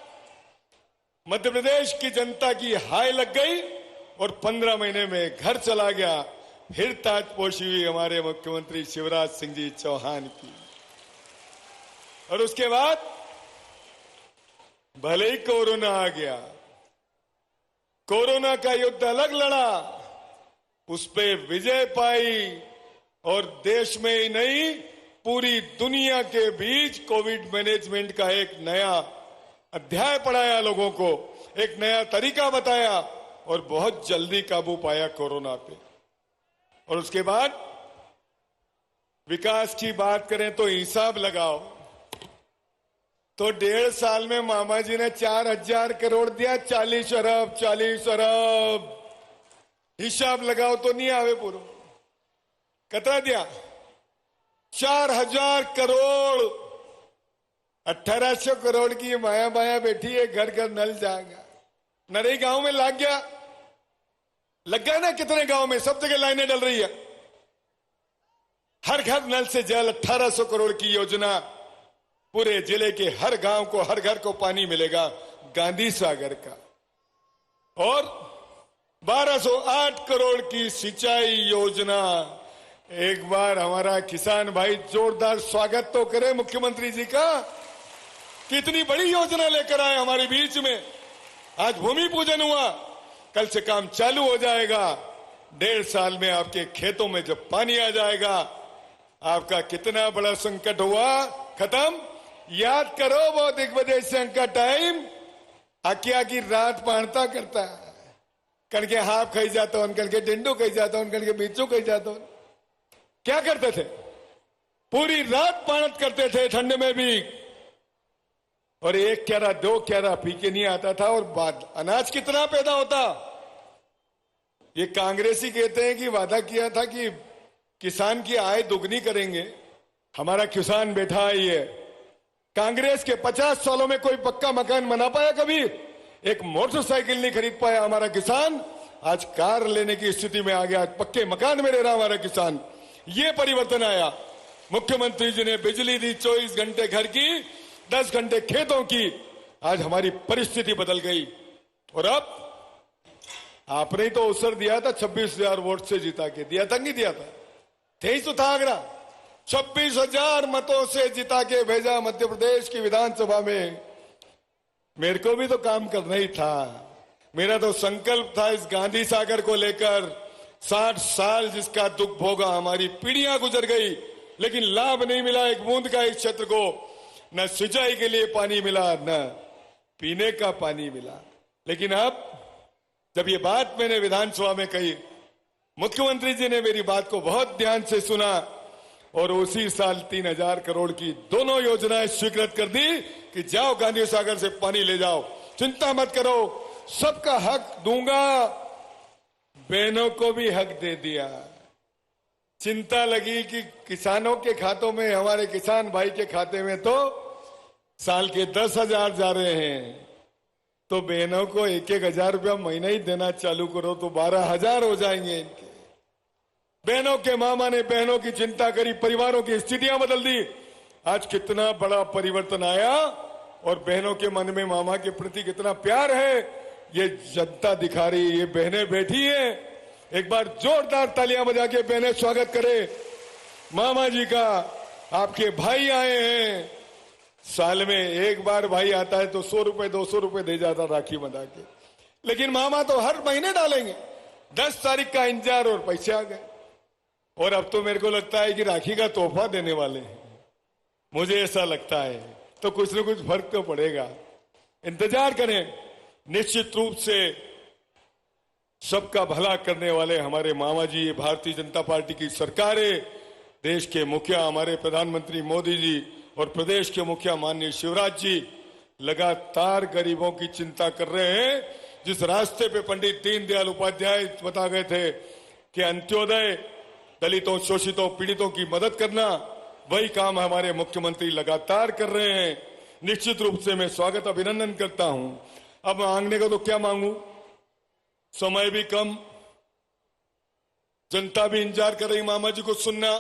मध्य प्रदेश की जनता की हाय लग गई और 15 महीने में घर चला गया। फिर ताजपोशी हुई हमारे मुख्यमंत्री शिवराज सिंह जी चौहान की। और उसके बाद भले ही कोरोना आ गया, कोरोना का युद्ध अलग लड़ा, उस पे विजय पाई और देश में ही नहीं पूरी दुनिया के बीच कोविड मैनेजमेंट का एक नया अध्याय पढ़ाया, लोगों को एक नया तरीका बताया और बहुत जल्दी काबू पाया कोरोना पे। और उसके बाद विकास की बात करें तो हिसाब लगाओ तो 1.5 साल में मामा जी ने 4000 करोड़ दिया। 40 अरब 40 अरब हिसाब लगाओ तो नहीं आवे पूरा। कितना दिया? 4000 करोड़। 1800 करोड़ की माया माया बैठी है, घर घर नल जाएगा। नरे गांव में लग गया, लग गया ना। कितने गांव में सब जगह लाइनें डल रही है, हर घर नल से जल। 1800 करोड़ की योजना, पूरे जिले के हर गांव को, हर घर को पानी मिलेगा गांधी सागर का। और 1208 करोड़ की सिंचाई योजना। एक बार हमारा किसान भाई जोरदार स्वागत तो करे मुख्यमंत्री जी का। कितनी बड़ी योजना लेकर आए हमारे बीच में। आज भूमि पूजन हुआ, कल से काम चालू हो जाएगा। 1.5 साल में आपके खेतों में जब पानी आ जाएगा, आपका कितना बड़ा संकट हुआ खत्म। याद करो वो दिग्विजय सिंह का टाइम, आकिया की रात पाणता करता, कण के हाफ खाई जाता हूं, कण के टिंडू खाई जाता हूं, कण के बीचू खाई जाता हूं। क्या करते थे? पूरी रात पाणत करते थे ठंड में भी, और 1 क्यारा 2 क्यारा पी के नहीं आता था। और बाद अनाज कितना पैदा होता। ये कांग्रेसी कहते हैं कि वादा किया था कि किसान की आय दुगनी करेंगे। हमारा किसान बैठा है ये। कांग्रेस के 50 सालों में कोई पक्का मकान बना पाया कभी? एक मोटरसाइकिल नहीं खरीद पाया हमारा किसान, आज कार लेने की स्थिति में आ गया। पक्के मकान में रह रहा हमारा किसान। ये परिवर्तन आया। मुख्यमंत्री जी ने बिजली दी 24 घंटे घर की, 10 घंटे खेतों की। आज हमारी परिस्थिति बदल गई। और अब आपने ही तो अवसर दिया था, 26,000 वोट से जिता के दिया था, नहीं दिया था? थे ही तो था आगरा। 26,000 मतों से जिता के भेजा मध्य प्रदेश की विधानसभा में। मेरे को भी तो काम करना ही था। मेरा तो संकल्प था इस गांधी सागर को लेकर। 60 साल जिसका दुख भोगा, हमारी पीढ़ियां गुजर गई, लेकिन लाभ नहीं मिला एक बूंद का इस क्षेत्र को। न सिंचाई के लिए पानी मिला, न पीने का पानी मिला। लेकिन अब जब ये बात मैंने विधानसभा में कही, मुख्यमंत्री जी ने मेरी बात को बहुत ध्यान से सुना और उसी साल 3,000 करोड़ की दोनों योजनाएं स्वीकृत कर दी कि जाओ गांधी सागर से पानी ले जाओ, चिंता मत करो, सबका हक दूंगा। बहनों को भी हक दे दिया। चिंता लगी कि किसानों के खातों में, हमारे किसान भाई के खाते में तो साल के 10,000 जा रहे हैं, तो बहनों को 1-1 हजार रुपया महीना ही देना चालू करो तो 12,000 हो जाएंगे इनके। बहनों के मामा ने बहनों की चिंता करी, परिवारों की स्थितियां बदल दी। आज कितना बड़ा परिवर्तन आया और बहनों के मन में मामा के प्रति कितना प्यार है, ये जनता दिखा रही है। ये बहनें बैठी हैं, एक बार जोरदार तालियां बजा के बहनें स्वागत करें मामा जी का। आपके भाई आए हैं। साल में एक बार भाई आता है तो 100 रुपए 200 रुपए दे जाता राखी बंधा के, लेकिन मामा तो हर महीने डालेंगे। 10 तारीख का इंतजार और पैसे आ गए। और अब तो मेरे को लगता है कि राखी का तोहफा देने वाले हैं, मुझे ऐसा लगता है। तो कुछ न कुछ फर्क तो पड़ेगा, इंतजार करें। निश्चित रूप से सबका भला करने वाले हमारे मामा जी, भारतीय जनता पार्टी की सरकार है, देश के मुखिया हमारे प्रधानमंत्री मोदी जी और प्रदेश के मुखिया माननीय शिवराज जी लगातार गरीबों की चिंता कर रहे हैं। जिस रास्ते पे पंडित दीनदयाल उपाध्याय बता गए थे कि अंत्योदय, दलितों, शोषितों, पीड़ितों की मदद करना, वही काम हमारे मुख्यमंत्री लगातार कर रहे हैं। निश्चित रूप से मैं स्वागत, अभिनंदन करता हूं। अब मांगने को तो क्या मांगू, समय भी कम, जनता भी इंतजार कर रही मामा जी को सुनना।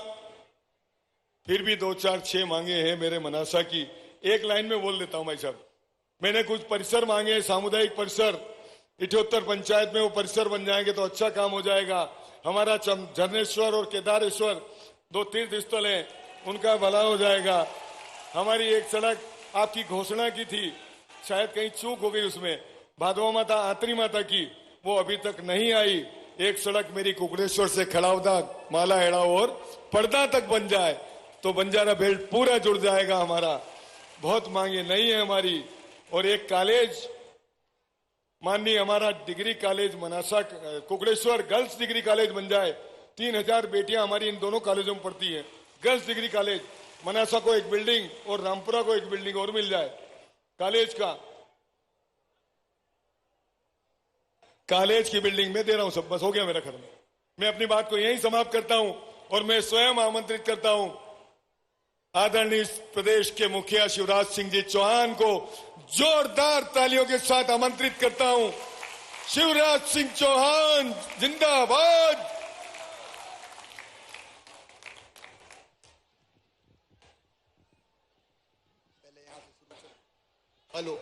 फिर भी 2, 4, 6 मांगे हैं मेरे मनासा की। एक लाइन में बोल देता हूं भाई साहब। मैंने कुछ परिसर मांगे, सामुदायिक परिसर। 78 पंचायत में वो परिसर बन जाएंगे तो अच्छा काम हो जाएगा। हमारा झरनेश्वर और केदारेश्वर 2 तीर्थ स्थल हैं, उनका भला हो जाएगा। हमारी एक सड़क आपकी घोषणा की थी, शायद कहीं चूक हो गई उसमें, भादवा माता, आतरी माता की, वो अभी तक नहीं आई। एक सड़क मेरी कुकड़ेश्वर से खड़ावदा, माला हेड़ा और पर्दा तक बन जाए तो बंजारा बेल्ट पूरा जुड़ जाएगा हमारा। बहुत मांगे नहीं है हमारी। और एक कॉलेज, माननीय हमारा degree college Manasa Kukdeshwar girls degree college बन जाए। 3,000 बेटियां हमारी इन दोनों कॉलेजों में पढ़ती हैं। गर्ल्स डिग्री कॉलेज, मनासा को एक बिल्डिंग और रामपुरा को एक बिल्डिंग और मिल जाए कॉलेज का। कॉलेज की बिल्डिंग में दे रहा हूं सब, बस हो गया मेरा खत्म। मैं अपनी बात को यहीं समाप्त करता हूं और मैं स्वयं आमंत्रित करता हूं आदरणीय प्रदेश के मुखिया शिवराज सिंह जी चौहान को जोरदार तालियों के साथ आमंत्रित करता हूं। शिवराज सिंह चौहान जिंदाबाद। हेलो,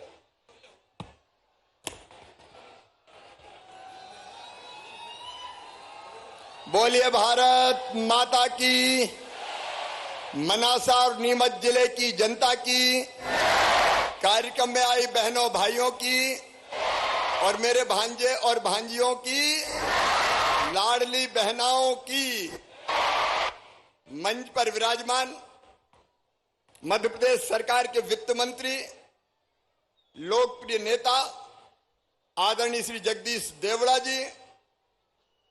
बोलिए भारत माता की, मनासा और नीमच जिले की जनता की, कार्यक्रम में आई बहनों भाइयों की और मेरे भांजे और भांजियों की, लाडली बहनाओं की, मंच पर विराजमान मध्य प्रदेश सरकार के वित्त मंत्री, लोकप्रिय नेता आदरणीय श्री जगदीश देवड़ा जी,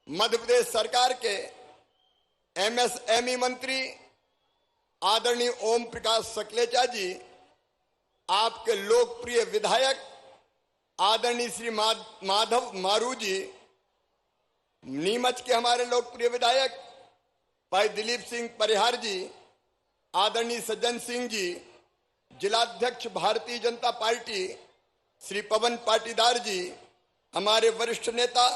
मध्य प्रदेश सरकार के एमएसएमई मंत्री आदरणीय ओम प्रकाश सकलेचा जी, आपके लोकप्रिय विधायक आदरणीय श्री माधव मारू जी, नीमच के हमारे लोकप्रिय विधायक भाई दिलीप सिंह परिहार जी, आदरणीय सज्जन सिंह जी, जिलाध्यक्ष भारतीय जनता पार्टी श्री पवन पाटीदार जी, हमारे वरिष्ठ नेता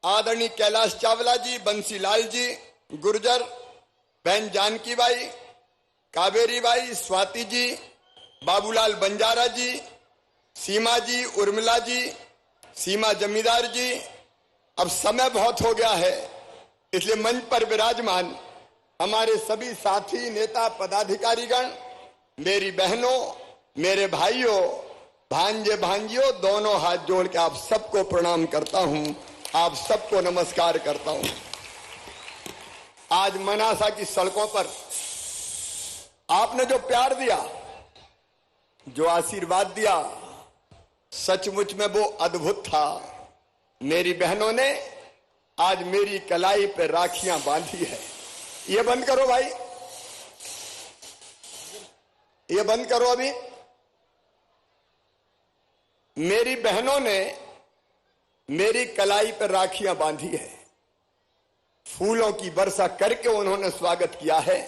आदरणीय कैलाश चावला जी, बंसीलाल जी, गुर्जर, बहन जानकी बाई, कावेरी बाई, स्वाति जी, बाबूलाल बंजारा जी, सीमा जी, उर्मिला जी, सीमा जमींदार जी। अब समय बहुत हो गया है, इसलिए मंच पर विराजमान हमारे सभी साथी, नेता, पदाधिकारीगण, मेरी बहनों, मेरे भाइयों, भांजे भांजियों, दोनों हाथ जोड़ के आप सबको प्रणाम करता हूं, आप सबको नमस्कार करता हूं। आज मनासा की सड़कों पर आपने जो प्यार दिया, जो आशीर्वाद दिया, सचमुच में वो अद्भुत था। मेरी बहनों ने आज मेरी कलाई पे राखियां बांधी है। ये बंद करो भाई, ये बंद करो अभी। मेरी बहनों ने मेरी कलाई पर राखियां बांधी है, फूलों की वर्षा करके उन्होंने स्वागत किया है।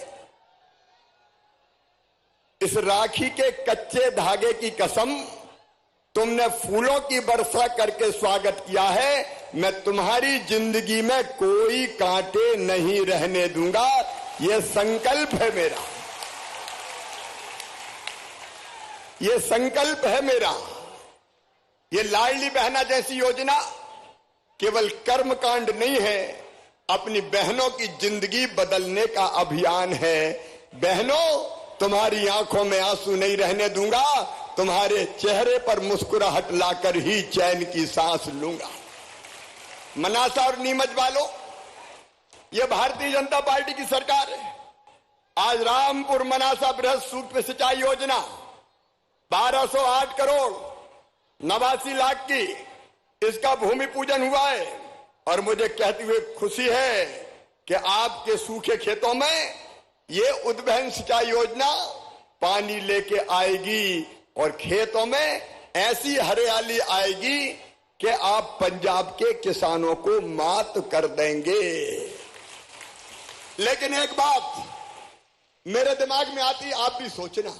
इस राखी के कच्चे धागे की कसम, तुमने फूलों की वर्षा करके स्वागत किया है। मैं तुम्हारी जिंदगी में कोई कांटे नहीं रहने दूंगा, यह संकल्प है मेरा, यह संकल्प है मेरा। ये लाडली बहना जैसी योजना केवल कर्मकांड नहीं है, अपनी बहनों की जिंदगी बदलने का अभियान है। बहनों, तुम्हारी आंखों में आंसू नहीं रहने दूंगा, तुम्हारे चेहरे पर मुस्कुराहट लाकर ही चैन की सांस लूंगा। मनासा और नीमच वालों, यह भारतीय जनता पार्टी की सरकार है। आज रामपुर मनासा बृहद सूक्ष्म सिंचाई योजना 1208 करोड़ 89 लाख की, इसका भूमि पूजन हुआ है और मुझे कहते हुए खुशी है कि आपके सूखे खेतों में ये उद्वहन सिंचाई योजना पानी लेके आएगी और खेतों में ऐसी हरियाली आएगी कि आप पंजाब के किसानों को मात कर देंगे। लेकिन एक बात मेरे दिमाग में आती, आप भी सोचना,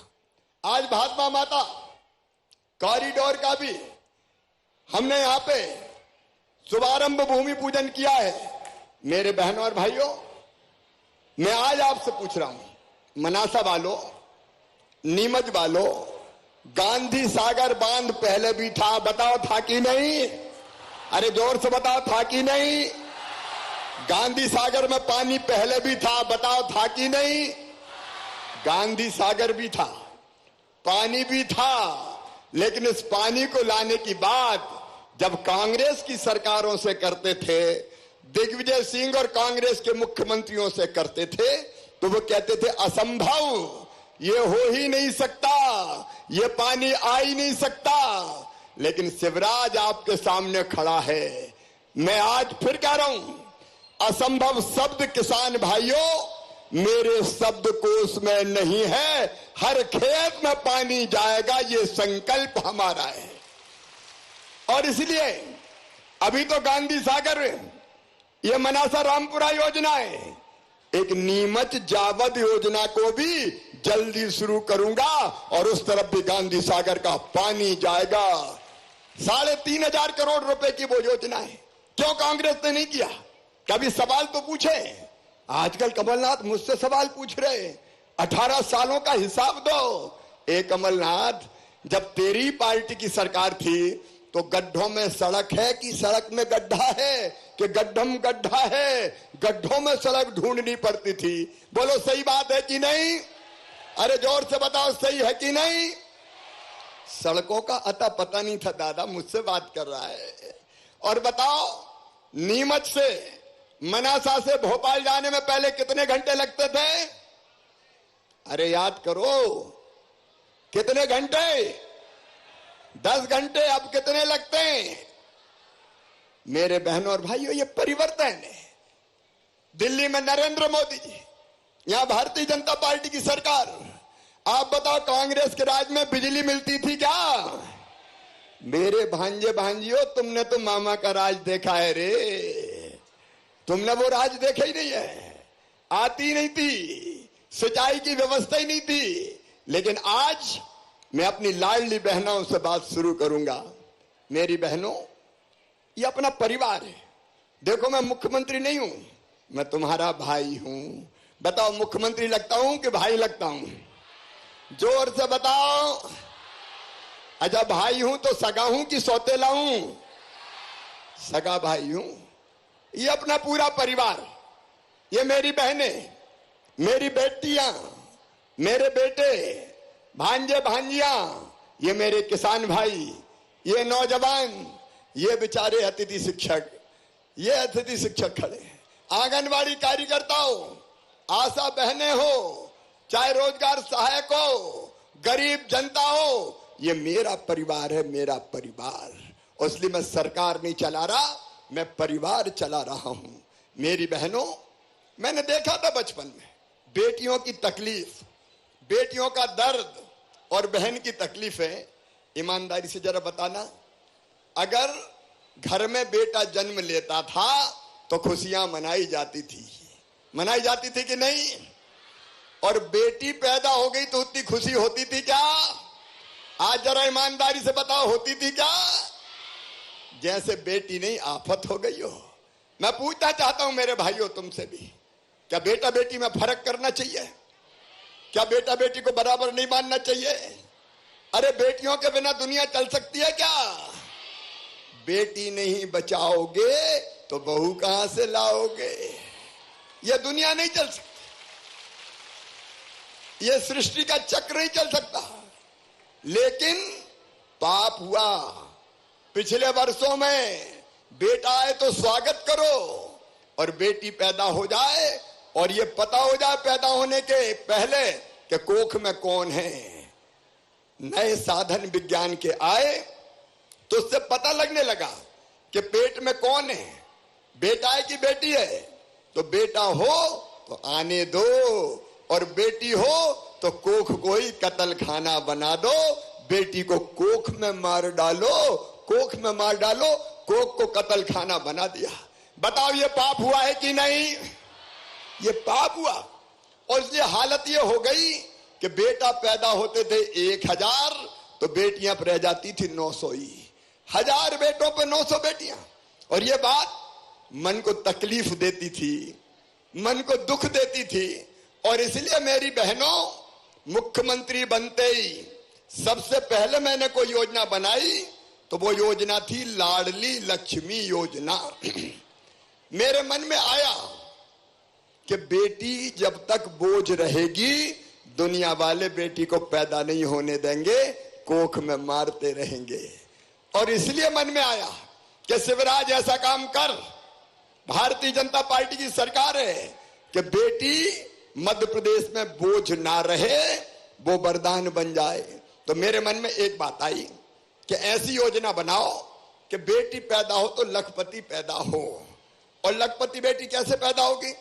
आज महात्मा माता कॉरिडोर का भी हमने यहां पे शुभारंभ भूमि पूजन किया है। मेरे बहनों और भाइयों, मैं आज आपसे पूछ रहा हूं, मनासा वालों, नीमच वालों, गांधी सागर बांध पहले भी था, बताओ था कि नहीं? अरे जोर से बताओ, था कि नहीं? गांधी सागर में पानी पहले भी था, बताओ था कि नहीं? गांधी सागर भी था, पानी भी था, लेकिन इस पानी को लाने की बात जब कांग्रेस की सरकारों से करते थे, दिग्विजय सिंह और कांग्रेस के मुख्यमंत्रियों से करते थे, तो वो कहते थे असंभव, ये हो ही नहीं सकता, ये पानी आ ही नहीं सकता। लेकिन शिवराज आपके सामने खड़ा है। मैं आज फिर कह रहा हूं, असंभव शब्द किसान भाइयों मेरे शब्दकोश में नहीं है। हर खेत में पानी जाएगा, ये संकल्प हमारा है। और इसलिए अभी तो गांधी सागर, ये मनासा रामपुरा योजना है, एक नीमच जावद योजना को भी जल्दी शुरू करूंगा और उस तरफ भी गांधी सागर का पानी जाएगा। 3,500 करोड़ रुपए की वो योजना है। क्यों कांग्रेस ने नहीं किया? कभी सवाल तो पूछे। आजकल कमलनाथ मुझसे सवाल पूछ रहे, 18 सालों का हिसाब दो। कमलनाथ, जब तेरी पार्टी की सरकार थी तो गड्ढों में सड़क है कि सड़क में गड्ढा है, कि गड्ढम गड्ढा है, गड्ढों में सड़क ढूंढनी पड़ती थी। बोलो सही बात है कि नहीं? अरे जोर से बताओ सही है कि नहीं? सड़कों का अता पता नहीं था। दादा मुझसे बात कर रहा है। और बताओ, नीमच से मनासा से भोपाल जाने में पहले कितने घंटे लगते थे? अरे याद करो, कितने घंटे? 10 घंटे। अब कितने लगते हैं? मेरे बहनों और भाइयों, ये परिवर्तन है। दिल्ली में नरेंद्र मोदी जी, यहां भारतीय जनता पार्टी की सरकार। आप बताओ, कांग्रेस के राज में बिजली मिलती थी क्या? मेरे भांजे भांजियों, तुमने तो मामा का राज देखा है रे, तुमने वो राज देखा ही नहीं है। आती नहीं थी, सिंचाई की व्यवस्था ही नहीं थी। लेकिन आज मैं अपनी लाडली बहनों से बात शुरू करूंगा। मेरी बहनों, ये अपना परिवार है। देखो, मैं मुख्यमंत्री नहीं हूं, मैं तुम्हारा भाई हूं। बताओ, मुख्यमंत्री लगता हूं कि भाई लगता हूं? जोर से बताओ। अच्छा, भाई हूं तो सगा हूं कि सौतेला हूं? सगा भाई हूं। ये अपना पूरा परिवार, ये मेरी बहनें, मेरी बेटियां, मेरे बेटे, भांजे भांजियां, ये मेरे किसान भाई, ये नौजवान, ये बेचारे अतिथि शिक्षक, ये अतिथि शिक्षक खड़े, आंगनवाड़ी कार्यकर्ताओं, आशा बहनें हो, चाहे रोजगार सहायक हो, गरीब जनता हो, ये मेरा परिवार है, मेरा परिवार। इसलिए मैं सरकार नहीं चला रहा, मैं परिवार चला रहा हूं। मेरी बहनों, मैंने देखा था बचपन में बेटियों की तकलीफ, बेटियों का दर्द और बहन की तकलीफें। ईमानदारी से जरा बताना, अगर घर में बेटा जन्म लेता था तो खुशियां मनाई जाती थी, मनाई जाती थी कि नहीं? और बेटी पैदा हो गई तो उतनी खुशी होती थी क्या? आज जरा ईमानदारी से बताओ, होती थी क्या? जैसे बेटी नहीं आफत हो गई हो। मैं पूछना चाहता हूं मेरे भाइयों तुमसे भी, क्या बेटा बेटी में फर्क करना चाहिए? क्या बेटा बेटी को बराबर नहीं मानना चाहिए? अरे बेटियों के बिना दुनिया चल सकती है क्या? बेटी नहीं बचाओगे तो बहू कहां से लाओगे? यह दुनिया नहीं चल सकती, यह सृष्टि का चक्र नहीं चल सकता। लेकिन पाप हुआ। पिछले वर्षों में बेटा आए तो स्वागत करो, और बेटी पैदा हो जाए और ये पता हो जाए पैदा होने के पहले कि कोख में कौन है। नए साधन विज्ञान के आए तो उससे पता लगने लगा कि पेट में कौन है, बेटा है कि बेटी है। तो बेटा हो तो आने दो, और बेटी हो तो कोख को ही कत्ल खाना बना दो। बेटी को कोख में मार डालो, कोख में मार डालो, कोख को कत्ल खाना बना दिया। बताओ, ये पाप हुआ है कि नहीं? ये पाप हुआ। और इसलिए हालत ये हो गई कि बेटा पैदा होते थे 1000 तो बेटियां रह जाती थी 900 ही। 1000 बेटों पे 900 बेटियां। और ये बात मन को तकलीफ देती थी, मन को दुख देती थी। और इसलिए मेरी बहनों, मुख्यमंत्री बनते ही सबसे पहले मैंने कोई योजना बनाई तो वो योजना थी लाडली लक्ष्मी योजना। मेरे मन में आया कि बेटी जब तक बोझ रहेगी, दुनिया वाले बेटी को पैदा नहीं होने देंगे, कोख में मारते रहेंगे। और इसलिए मन में आया कि शिवराज ऐसा काम कर, भारतीय जनता पार्टी की सरकार है, कि बेटी मध्य प्रदेश में बोझ ना रहे, वो वरदान बन जाए। तो मेरे मन में एक बात आई कि ऐसी योजना बनाओ कि बेटी पैदा हो तो लखपति पैदा हो। और लखपति बेटी कैसे पैदा होगी?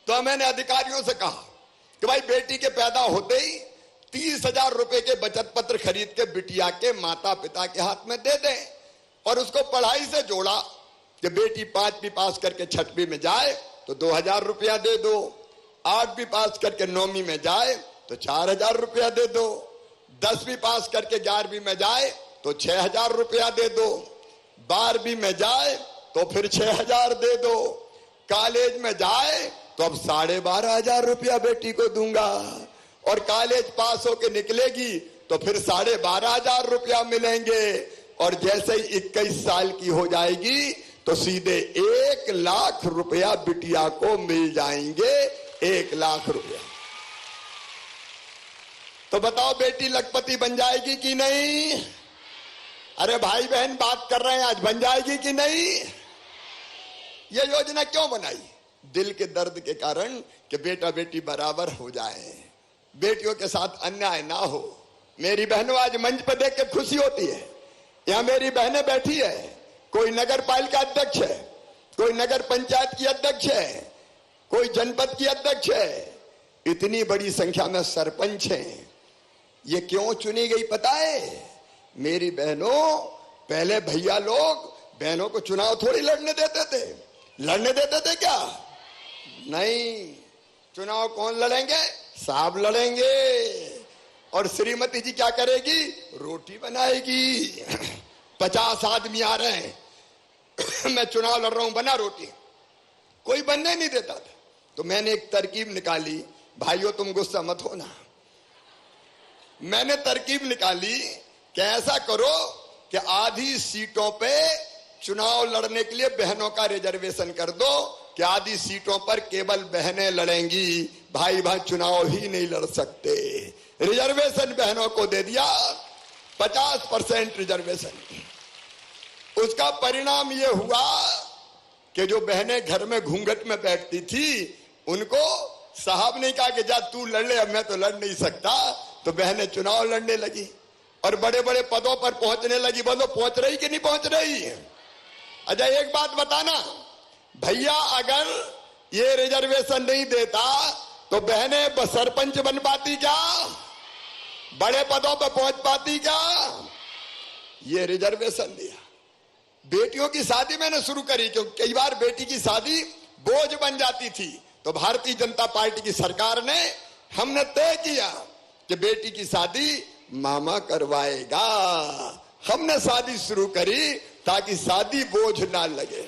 तो मैंने अधिकारियों से कहा कि भाई बेटी के पैदा होते ही 30,000 रुपए के बचत पत्र खरीद के बिटिया के माता पिता के हाथ में दे दें, और उसको पढ़ाई से जोड़ा कि बेटी 5वीं पास करके 6वीं में जाए तो 2,000 रुपया दे दो, 8वीं पास करके 9वीं में जाए तो 4,000 रुपया दे दो, 10वीं पास करके 11वीं में जाए तो 6,000 रुपया दे दो, 12वीं में जाए तो फिर 6,000 दे दो, कॉलेज में जाए तो अब 12,500 रुपया बेटी को दूंगा, और कॉलेज पास होके निकलेगी तो फिर 12,500 रुपया मिलेंगे। और जैसे ही 21 साल की हो जाएगी तो सीधे 1 लाख रुपया बिटिया को मिल जाएंगे। 1 लाख रुपया। तो बताओ बेटी लखपति बन जाएगी कि नहीं? अरे भाई बहन बात कर रहे हैं, आज बन जाएगी कि नहीं? ये योजना क्यों बनाई? दिल के दर्द के कारण कि बेटा बेटी बराबर हो जाए, बेटियों के साथ अन्याय ना हो। मेरी बहनों आज मंच पर देख के खुशी होती है। यहां मेरी बहनें बैठी है, कोई नगर पालिका अध्यक्ष है, कोई नगर पंचायत की अध्यक्ष है, कोई जनपद की अध्यक्ष है, इतनी बड़ी संख्या में सरपंच हैं। ये क्यों चुनी गई पता है? मेरी बहनों, पहले भैया लोग बहनों को चुनाव थोड़ी लड़ने देते थे। लड़ने देते थे क्या? नहीं। चुनाव कौन लड़ेंगे? साहब लड़ेंगे। और श्रीमती जी क्या करेगी? रोटी बनाएगी। 50 आदमी आ रहे हैं, मैं चुनाव लड़ रहा हूं, बना रोटी। कोई बनने नहीं देता था। तो मैंने एक तरकीब निकाली, भाइयों तुम गुस्सा मत होना। मैंने तरकीब निकाली कि ऐसा करो कि आधी सीटों पे चुनाव लड़ने के लिए बहनों का रिजर्वेशन कर दो कि आधी सीटों पर केवल बहनें लड़ेंगी, भाई भाई चुनाव ही नहीं लड़ सकते। रिजर्वेशन बहनों को दे दिया, 50% रिजर्वेशन। उसका परिणाम यह हुआ कि जो बहनें घर में घूंघट में बैठती थी, उनको साहब ने कहा कि जा तू लड़ ले, अब मैं तो लड़ नहीं सकता। तो बहनें चुनाव लड़ने लगी और बड़े बड़े पदों पर पहुंचने लगी। बोलो पहुंच रही कि नहीं पहुंच रही? अच्छा एक बात बताना, भैया अगर ये रिजर्वेशन नहीं देता तो बहनें सरपंच बन पाती क्या? बड़े पदों पर पहुंच पाती क्या? ये रिजर्वेशन दिया। बेटियों की शादी मैंने शुरू करी क्योंकि कई बार बेटी की शादी बोझ बन जाती थी। तो भारतीय जनता पार्टी की सरकार ने, हमने तय किया कि बेटी की शादी मामा करवाएगा। हमने शादी शुरू करी ताकि शादी बोझ ना लगे।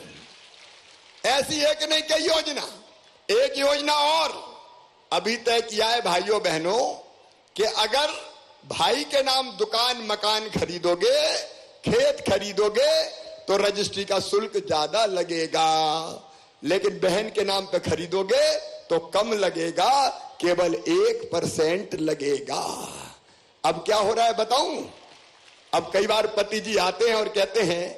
ऐसी एक नहीं कई योजना। एक योजना और अभी तय किया है भाइयों बहनों कि अगर भाई के नाम दुकान मकान खरीदोगे, खेत खरीदोगे तो रजिस्ट्री का शुल्क ज्यादा लगेगा, लेकिन बहन के नाम पे खरीदोगे तो कम लगेगा, केवल 1% लगेगा। अब क्या हो रहा है बताऊं? अब कई बार पति जी आते हैं और कहते हैं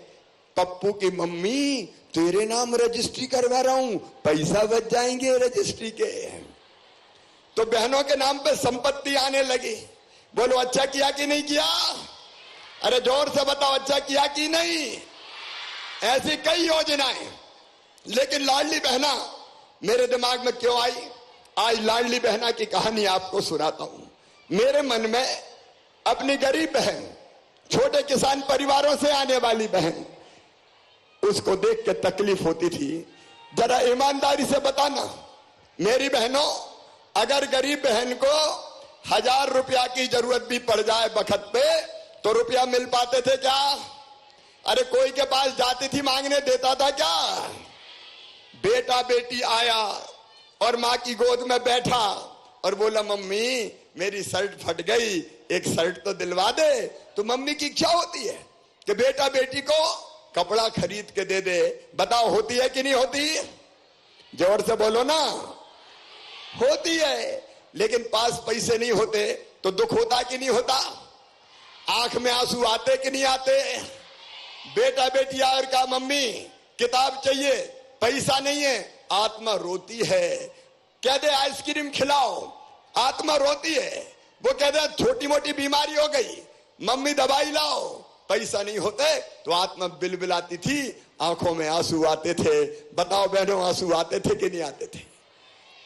पप्पू की मम्मी तेरे नाम रजिस्ट्री करवा रहा हूं, पैसा बच जाएंगे रजिस्ट्री के। तो बहनों के नाम पे संपत्ति आने लगी। बोलो अच्छा किया कि नहीं किया? अरे जोर से बताओ अच्छा किया कि नहीं? ऐसी कई योजनाएं। लेकिन लाडली बहना मेरे दिमाग में क्यों आई? आज लाडली बहना की कहानी आपको सुनाता हूं। मेरे मन में अपनी गरीब बहन, छोटे किसान परिवारों से आने वाली बहन, उसको देख के तकलीफ होती थी। जरा ईमानदारी से बताना मेरी बहनों, अगर गरीब बहन को 1000 रुपया की जरूरत भी पड़ जाए बखत पे तो रुपया मिल पाते थे क्या? अरे कोई के पास जाती थी मांगने, देता था क्या? बेटा बेटी आया और माँ की गोद में बैठा और बोला मम्मी मेरी शर्ट फट गई, एक शर्ट तो दिलवा दे। तो मम्मी की इच्छा होती है कि बेटा बेटी को कपड़ा खरीद के दे दे। बताओ होती है कि नहीं होती? जोर से बोलो ना। होती है। लेकिन पास पैसे नहीं होते तो दुख होता कि नहीं होता? आंख में आंसू आते कि नहीं आते? बेटा बेटी आकर कहा मम्मी किताब चाहिए, पैसा नहीं है, आत्मा रोती है। कह दे आइसक्रीम खिलाओ, आत्मा रोती है। वो कह दे छोटी मोटी बीमारी हो गई, मम्मी दवाई लाओ, पैसा नहीं होते तो आत्मा बिलबिलाती थी, आंखों में आंसू आते थे। बताओ बहनों आंसू आते थे कि नहीं आते थे?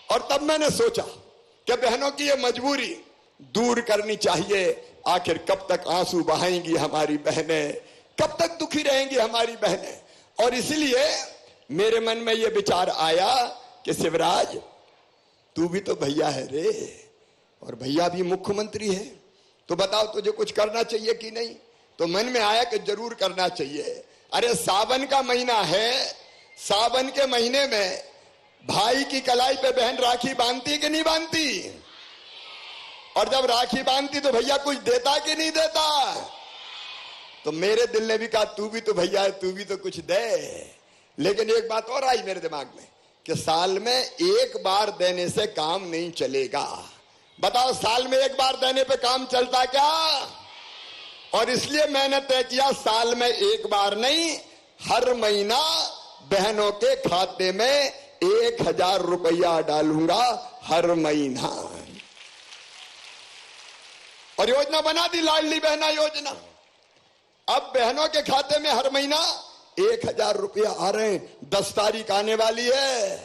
और तब मैंने सोचा कि बहनों की ये मजबूरी दूर करनी चाहिए। आखिर कब तक आंसू बहाएंगी हमारी बहनें, कब तक दुखी रहेंगी हमारी बहनें? और इसलिए मेरे मन में यह विचार आया कि शिवराज तू भी तो भैया है रे, और भैया भी मुख्यमंत्री है, तो बताओ तुझे कुछ करना चाहिए कि नहीं? तो मन में आया कि जरूर करना चाहिए। अरे सावन का महीना है, सावन के महीने में भाई की कलाई पे बहन राखी बांधती कि नहीं बांधती? और जब राखी बांधती तो भैया कुछ देता कि नहीं देता? तो मेरे दिल ने भी कहा तू भी तो भैया है, तू भी तो कुछ दे। लेकिन एक बात और आई मेरे दिमाग में कि साल में एक बार देने से काम नहीं चलेगा। बताओ साल में एक बार देने पे काम चलता क्या? और इसलिए मैंने तय किया साल में एक बार नहीं, हर महीना बहनों के खाते में 1000 रुपया डालूंगा हर महीना। और योजना बना दी लाडली बहना योजना। अब बहनों के खाते में हर महीना 1000 रुपया आ रहे हैं। 10 तारीख आने वाली है।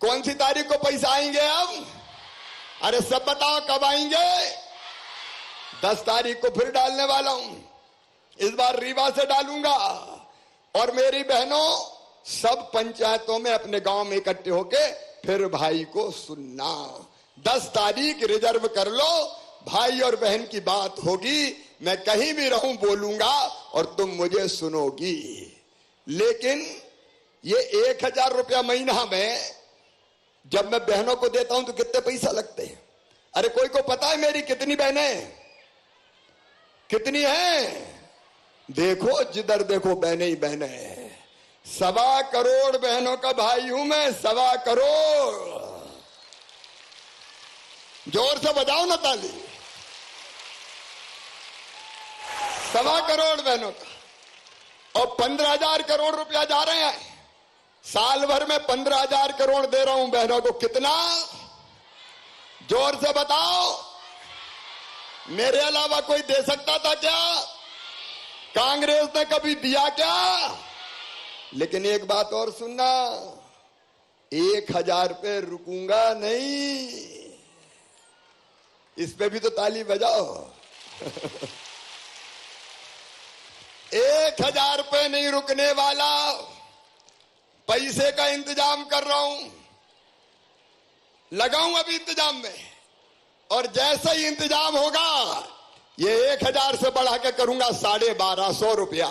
कौन सी तारीख को पैसा आएंगे अब? अरे सब बताओ कब आएंगे? 10 तारीख को फिर डालने वाला हूं। इस बार रीवा से डालूंगा। और मेरी बहनों सब पंचायतों में अपने गांव में इकट्ठे होके फिर भाई को सुनना। 10 तारीख रिजर्व कर लो। भाई और बहन की बात होगी। मैं कहीं भी रहूं बोलूंगा और तुम मुझे सुनोगी। लेकिन ये 1000 रुपया महीना में जब मैं बहनों को देता हूं तो कितने पैसा लगते हैं? अरे कोई को पता है मेरी कितनी बहनें कितनी हैं? देखो जिधर देखो बहनें ही बहनें। 1.25 करोड़ बहनों का भाई हूं मैं। 1.25 करोड़। जोर से बजाओ ना ताली। 1.25 करोड़ बहनों का। और 15,000 करोड़ रुपया जा रहे हैं। साल भर में 15,000 करोड़ दे रहा हूं बहनों को। कितना? जोर से बताओ। मेरे अलावा कोई दे सकता था क्या? कांग्रेस ने कभी दिया क्या? लेकिन एक बात और सुनना, 1000 पे रुकूंगा नहीं। इस पे भी तो ताली बजाओ। 1000 पे नहीं रुकने वाला। पैसे का इंतजाम कर रहा हूं। लगाऊं अभी इंतजाम में। और जैसे ही इंतजाम होगा ये 1000 से बढ़ा के करूंगा 1250 रुपया।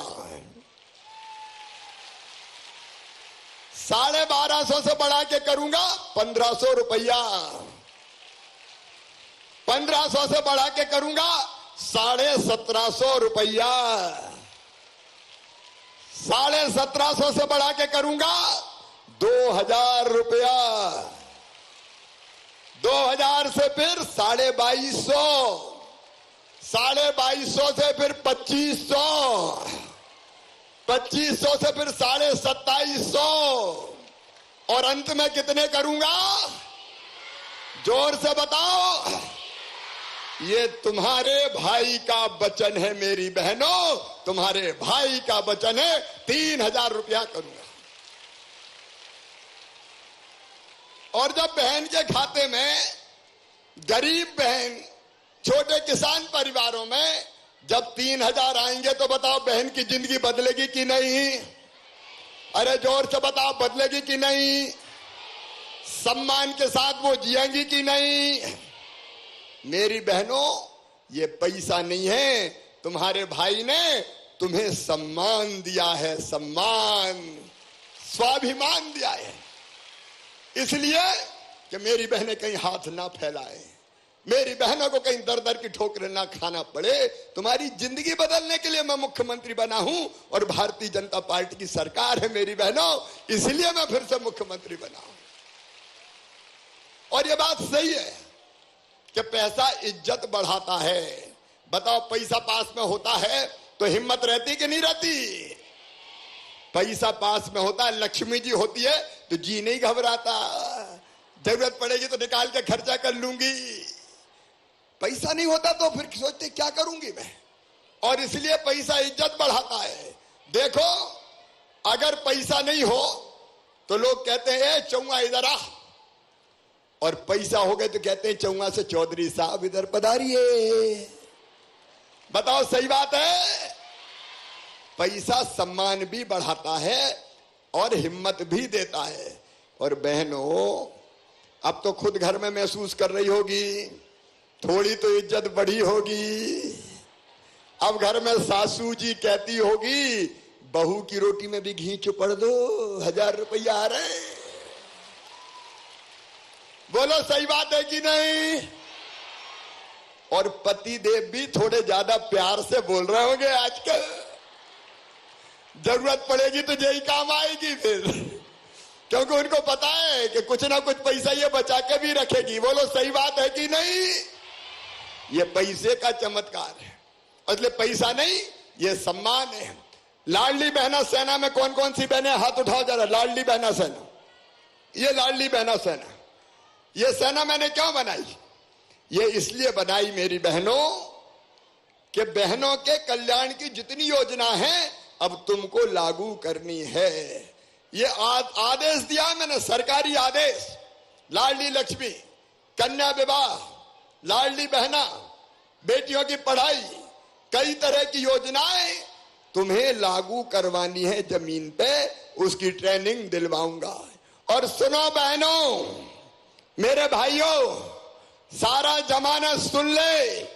1250 से बढ़ा के करूंगा 1500 रुपया। 1500 से बढ़ा के करूंगा 1750 रुपया। 1750 से बढ़ा के करूंगा 2000 रुपया। 2000 से फिर 2250। 2250 से फिर 2500। 2500 से फिर 2750। और अंत में कितने करूंगा? जोर से बताओ। ये तुम्हारे भाई का वचन है मेरी बहनों। तुम्हारे भाई का वचन है। 3000 रुपया करूंगा। और जब बहन के खाते में, गरीब बहन, छोटे किसान परिवारों में जब 3000 आएंगे तो बताओ बहन की जिंदगी बदलेगी कि नहीं? अरे जोर से बताओ बदलेगी कि नहीं? सम्मान के साथ वो जिएंगी कि नहीं? मेरी बहनों ये पैसा नहीं है। तुम्हारे भाई ने तुम्हें सम्मान दिया है। सम्मान, स्वाभिमान दिया है। इसलिए कि मेरी बहनें कहीं हाथ ना फैलाएं। मेरी बहनों को कहीं दर दर की ठोकरें ना खाना पड़े। तुम्हारी जिंदगी बदलने के लिए मैं मुख्यमंत्री बना हूं और भारतीय जनता पार्टी की सरकार है मेरी बहनों। इसलिए मैं फिर से मुख्यमंत्री बना हूं। और ये बात सही है कि पैसा इज्जत बढ़ाता है। बताओ पैसा पास में होता है तो हिम्मत रहती कि नहीं रहती? पैसा पास में होता है, लक्ष्मी जी होती है तो जी नहीं घबराता। जरूरत पड़ेगी तो निकाल के खर्चा कर लूंगी। पैसा नहीं होता तो फिर सोचते क्या करूंगी मैं। और इसलिए पैसा इज्जत बढ़ाता है। देखो अगर पैसा नहीं हो तो लोग कहते हैं चौंगा इधर आ। और पैसा हो गए तो कहते हैं चौंगा से चौधरी साहब इधर पधारिए। बताओ सही बात है? पैसा सम्मान भी बढ़ाता है और हिम्मत भी देता है। और बहनों अब तो खुद घर में महसूस कर रही होगी, थोड़ी तो इज्जत बढ़ी होगी। अब घर में सासू जी कहती होगी बहू की रोटी में भी घी चुपड़ दो, 1000 रुपया आ रहे। बोलो सही बात है कि नहीं? और पति देव भी थोड़े ज्यादा प्यार से बोल रहे होंगे आजकल। जरूरत पड़ेगी तो यही काम आएगी फिर, क्योंकि उनको पता है कि कुछ ना कुछ पैसा ये बचा के भी रखेगी। बोलो सही बात है कि नहीं? ये पैसे का चमत्कार है, इसलिए पैसा नहीं, ये सम्मान है। लाडली बहना सेना में कौन कौन सी बहनें, हाथ उठाओ जरा। लाडली बहना सेना, ये लाडली बहना सेना, ये सेना मैंने क्यों बनाई? ये इसलिए बनाई मेरी बहनों कि बहनों के कल्याण की जितनी योजना है अब तुमको लागू करनी है। ये आदेश दिया मैंने, सरकारी आदेश। लाडली लक्ष्मी, कन्या विवाह, लाडली बहना, बेटियों की पढ़ाई, कई तरह की योजनाएं तुम्हें लागू करवानी है जमीन पे, उसकी ट्रेनिंग दिलवाऊंगा। और सुनो बहनों, मेरे भाइयों, सारा जमाना सुन ले,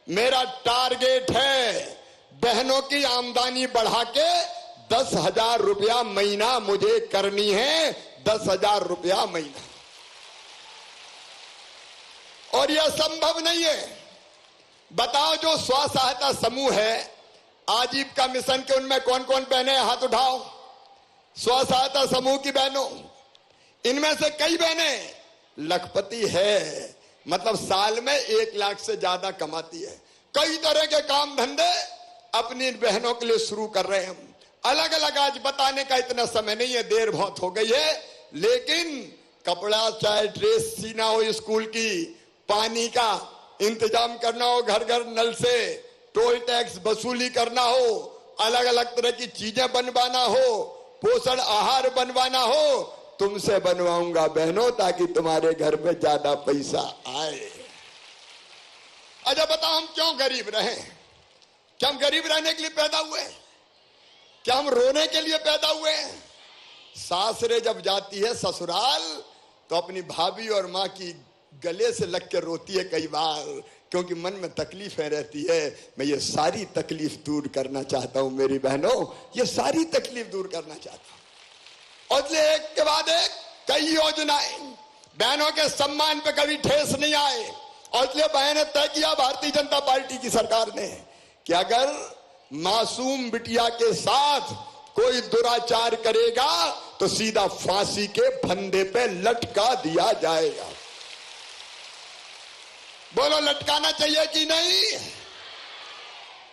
मेरा टारगेट है बहनों की आमदनी बढ़ा के 10,000 रुपया महीना मुझे करनी है, 10,000 रुपया महीना। और यह संभव नहीं है। बताओ, जो स्व सहायता समूह है आजीविका मिशन के, उनमें कौन कौन बहनें, हाथ उठाओ। स्व सहायता समूह की बहनों, इनमें से कई बहनें लखपति है, मतलब साल में 1 लाख से ज्यादा कमाती है। कई तरह के काम धंधे अपनी बहनों के लिए शुरू कर रहे हैं हम, अलग अलग। आज बताने का इतना समय नहीं है, देर बहुत हो गई है, लेकिन कपड़ा चाहे ड्रेस सीना हो स्कूल की, पानी का इंतजाम करना हो, घर घर नल से, टोल टैक्स वसूली करना हो, अलग अलग तरह की चीजें बनवाना हो, पोषण आहार बनवाना हो, तुमसे बनवाऊंगा बहनों, ताकि तुम्हारे घर में ज्यादा पैसा आए। अच्छा बताओ, हम क्यों गरीब रहे? क्या हम गरीब रहने के लिए पैदा हुए? क्या हम रोने के लिए पैदा हुए? सासरे जब जाती है ससुराल तो अपनी भाभी और माँ की गले से लग के रोती है कई बार, क्योंकि मन में तकलीफें रहती है। मैं ये सारी तकलीफ दूर करना चाहता हूं मेरी बहनों, ये सारी तकलीफ दूर करना चाहता हूं। और एक के बाद एक कई योजनाएं बहनों के सम्मान पे कभी ठेस नहीं आए। और इसलिए बहनें तय किया भारतीय जनता पार्टी की सरकार ने कि अगर मासूम बिटिया के साथ कोई दुराचार करेगा तो सीधा फांसी के फंदे पे लटका दिया जाएगा। बोलो, लटकाना चाहिए कि नहीं?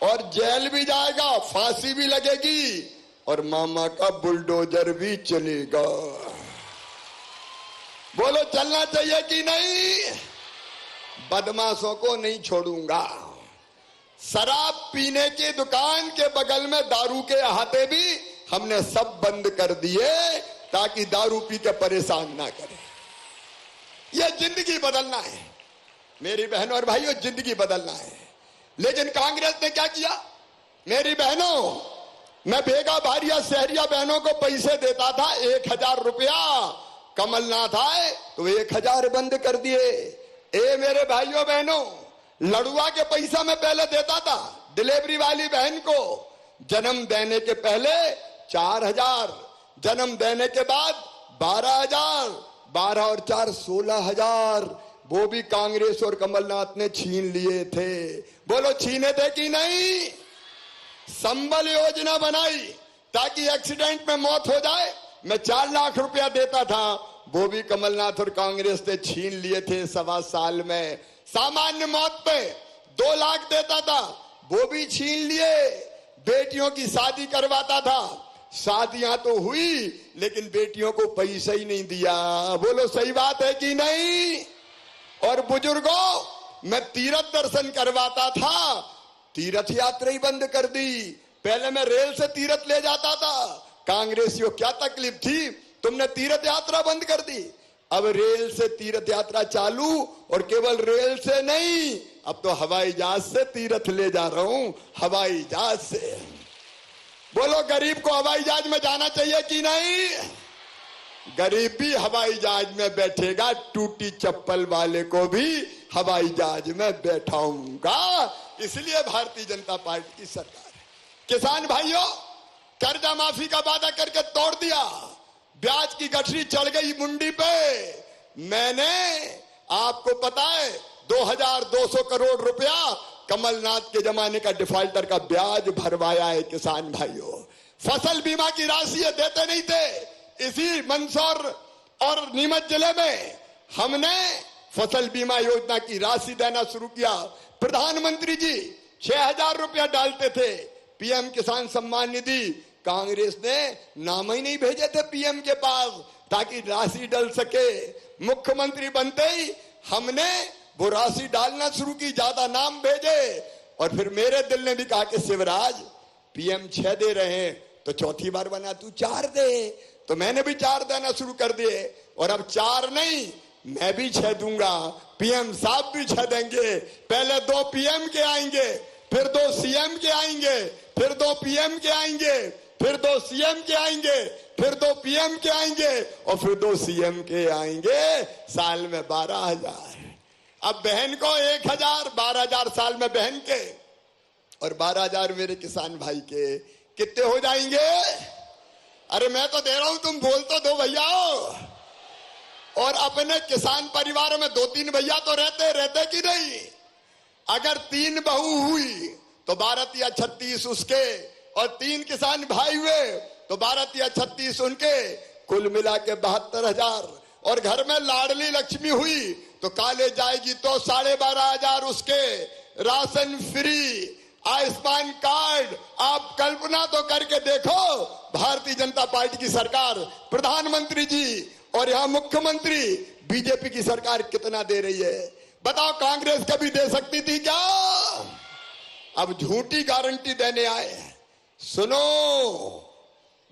और जेल भी जाएगा, फांसी भी लगेगी, और मामा का बुलडोजर भी चलेगा। बोलो, चलना चाहिए कि नहीं? बदमाशों को नहीं छोड़ूंगा। शराब पीने की दुकान के बगल में दारू के अहाते भी हमने सब बंद कर दिए, ताकि दारू पी के परेशान ना करें। यह जिंदगी बदलना है मेरी बहनों और भाइयों, जिंदगी बदलना है। लेकिन कांग्रेस ने क्या किया? मेरी बहनों, मैं बेगा भारिया शहरिया बहनों को पैसे देता था 1,000 रुपया, कमलनाथ आए तो 1,000 बंद कर दिए। मेरे भाइयों बहनों, लड़ुआ के पैसा मैं पहले देता था डिलीवरी वाली बहन को, जन्म देने के पहले 4,000, जन्म देने के बाद 12,000, 12 और 4 16,000। वो भी कांग्रेस और कमलनाथ ने छीन लिए थे। बोलो, छीने थे कि नहीं? संबल योजना बनाई ताकि एक्सीडेंट में मौत हो जाए, मैं 4 लाख रुपया देता था, वो भी कमलनाथ और कांग्रेस ने छीन लिए थे 1.25 साल में। सामान्य मौत पे 2 लाख देता था, वो भी छीन लिए। बेटियों की शादी करवाता था, शादियां तो हुई लेकिन बेटियों को पैसा ही नहीं दिया। बोलो, सही बात है कि नहीं? और बुजुर्गों, मैं तीर्थ दर्शन करवाता था, तीर्थ यात्रा ही बंद कर दी। पहले मैं रेल से तीर्थ ले जाता था, कांग्रेसियों क्या तकलीफ थी, तुमने तीर्थ यात्रा बंद कर दी। अब रेल से तीर्थ यात्रा चालू, और केवल रेल से नहीं, अब तो हवाई जहाज से तीर्थ ले जा रहा हूं, हवाई जहाज से। बोलो, गरीब को हवाई जहाज में जाना चाहिए कि नहीं? गरीब भी हवाई जहाज में बैठेगा, टूटी चप्पल वाले को भी हवाई जहाज में बैठाऊंगा। इसलिए भारतीय जनता पार्टी की सरकार है। किसान भाइयों, कर्जा माफी का वादा करके तोड़ दिया, ब्याज की गठरी चढ़ गई मुंडी पे। मैंने, आपको पता है, 2,200 करोड़ रुपया कमलनाथ के जमाने का डिफाल्टर का ब्याज भरवाया है किसान भाइयों। फसल बीमा की राशि ये देते नहीं थे। इसी मंदसौर और नीमच जिले में हमने फसल बीमा योजना की राशि देना शुरू किया। प्रधानमंत्री जी 6,000 रुपया डालते थे पीएम किसान सम्मान निधि, कांग्रेस ने नाम ही नहीं भेजे थे पीएम के पास ताकि राशि डल सके। मुख्यमंत्री बनते ही हमने वो राशि डालना शुरू की, ज्यादा नाम भेजे। और फिर मेरे दिल ने भी कहा कि शिवराज पीएम 6 दे रहे हैं तो चौथी बार बना तू 4 दे, तो मैंने भी 4 देना शुरू कर दिए। और अब 4 नहीं, मैं भी 6 दूंगा, पीएम साहब भी 6 देंगे। पहले 2 पीएम के आएंगे, फिर 2 सीएम के आएंगे, फिर 2 पीएम के आएंगे, फिर 2 सीएम के आएंगे, फिर 2 पीएम के आएंगे और फिर 2 सीएम के आएंगे। साल में 12,000। अब बहन को 1,000, 12,000 साल में बहन के और 12,000 मेरे किसान भाई के, कितने हो जाएंगे? अरे मैं तो दे रहा हूं, तुम बोल तो दो भैया। और अपने किसान परिवार में 2-3 भैया तो रहते कि नहीं? अगर 3 बहू हुई तो 12 × 36 उसके, और 3 किसान भाई हुए तो 12 × 36 उनके, कुल मिला के 72,000। और घर में लाडली लक्ष्मी हुई तो कॉलेज जाएगी तो 12,500 उसके, राशन फ्री, आयुष्मान कार्ड। आप कल्पना तो करके देखो, भारतीय जनता पार्टी की सरकार, प्रधानमंत्री जी और यहाँ मुख्यमंत्री बीजेपी की सरकार कितना दे रही है? बताओ, कांग्रेस कभी दे सकती थी क्या? अब झूठी गारंटी देने आए हैं। सुनो,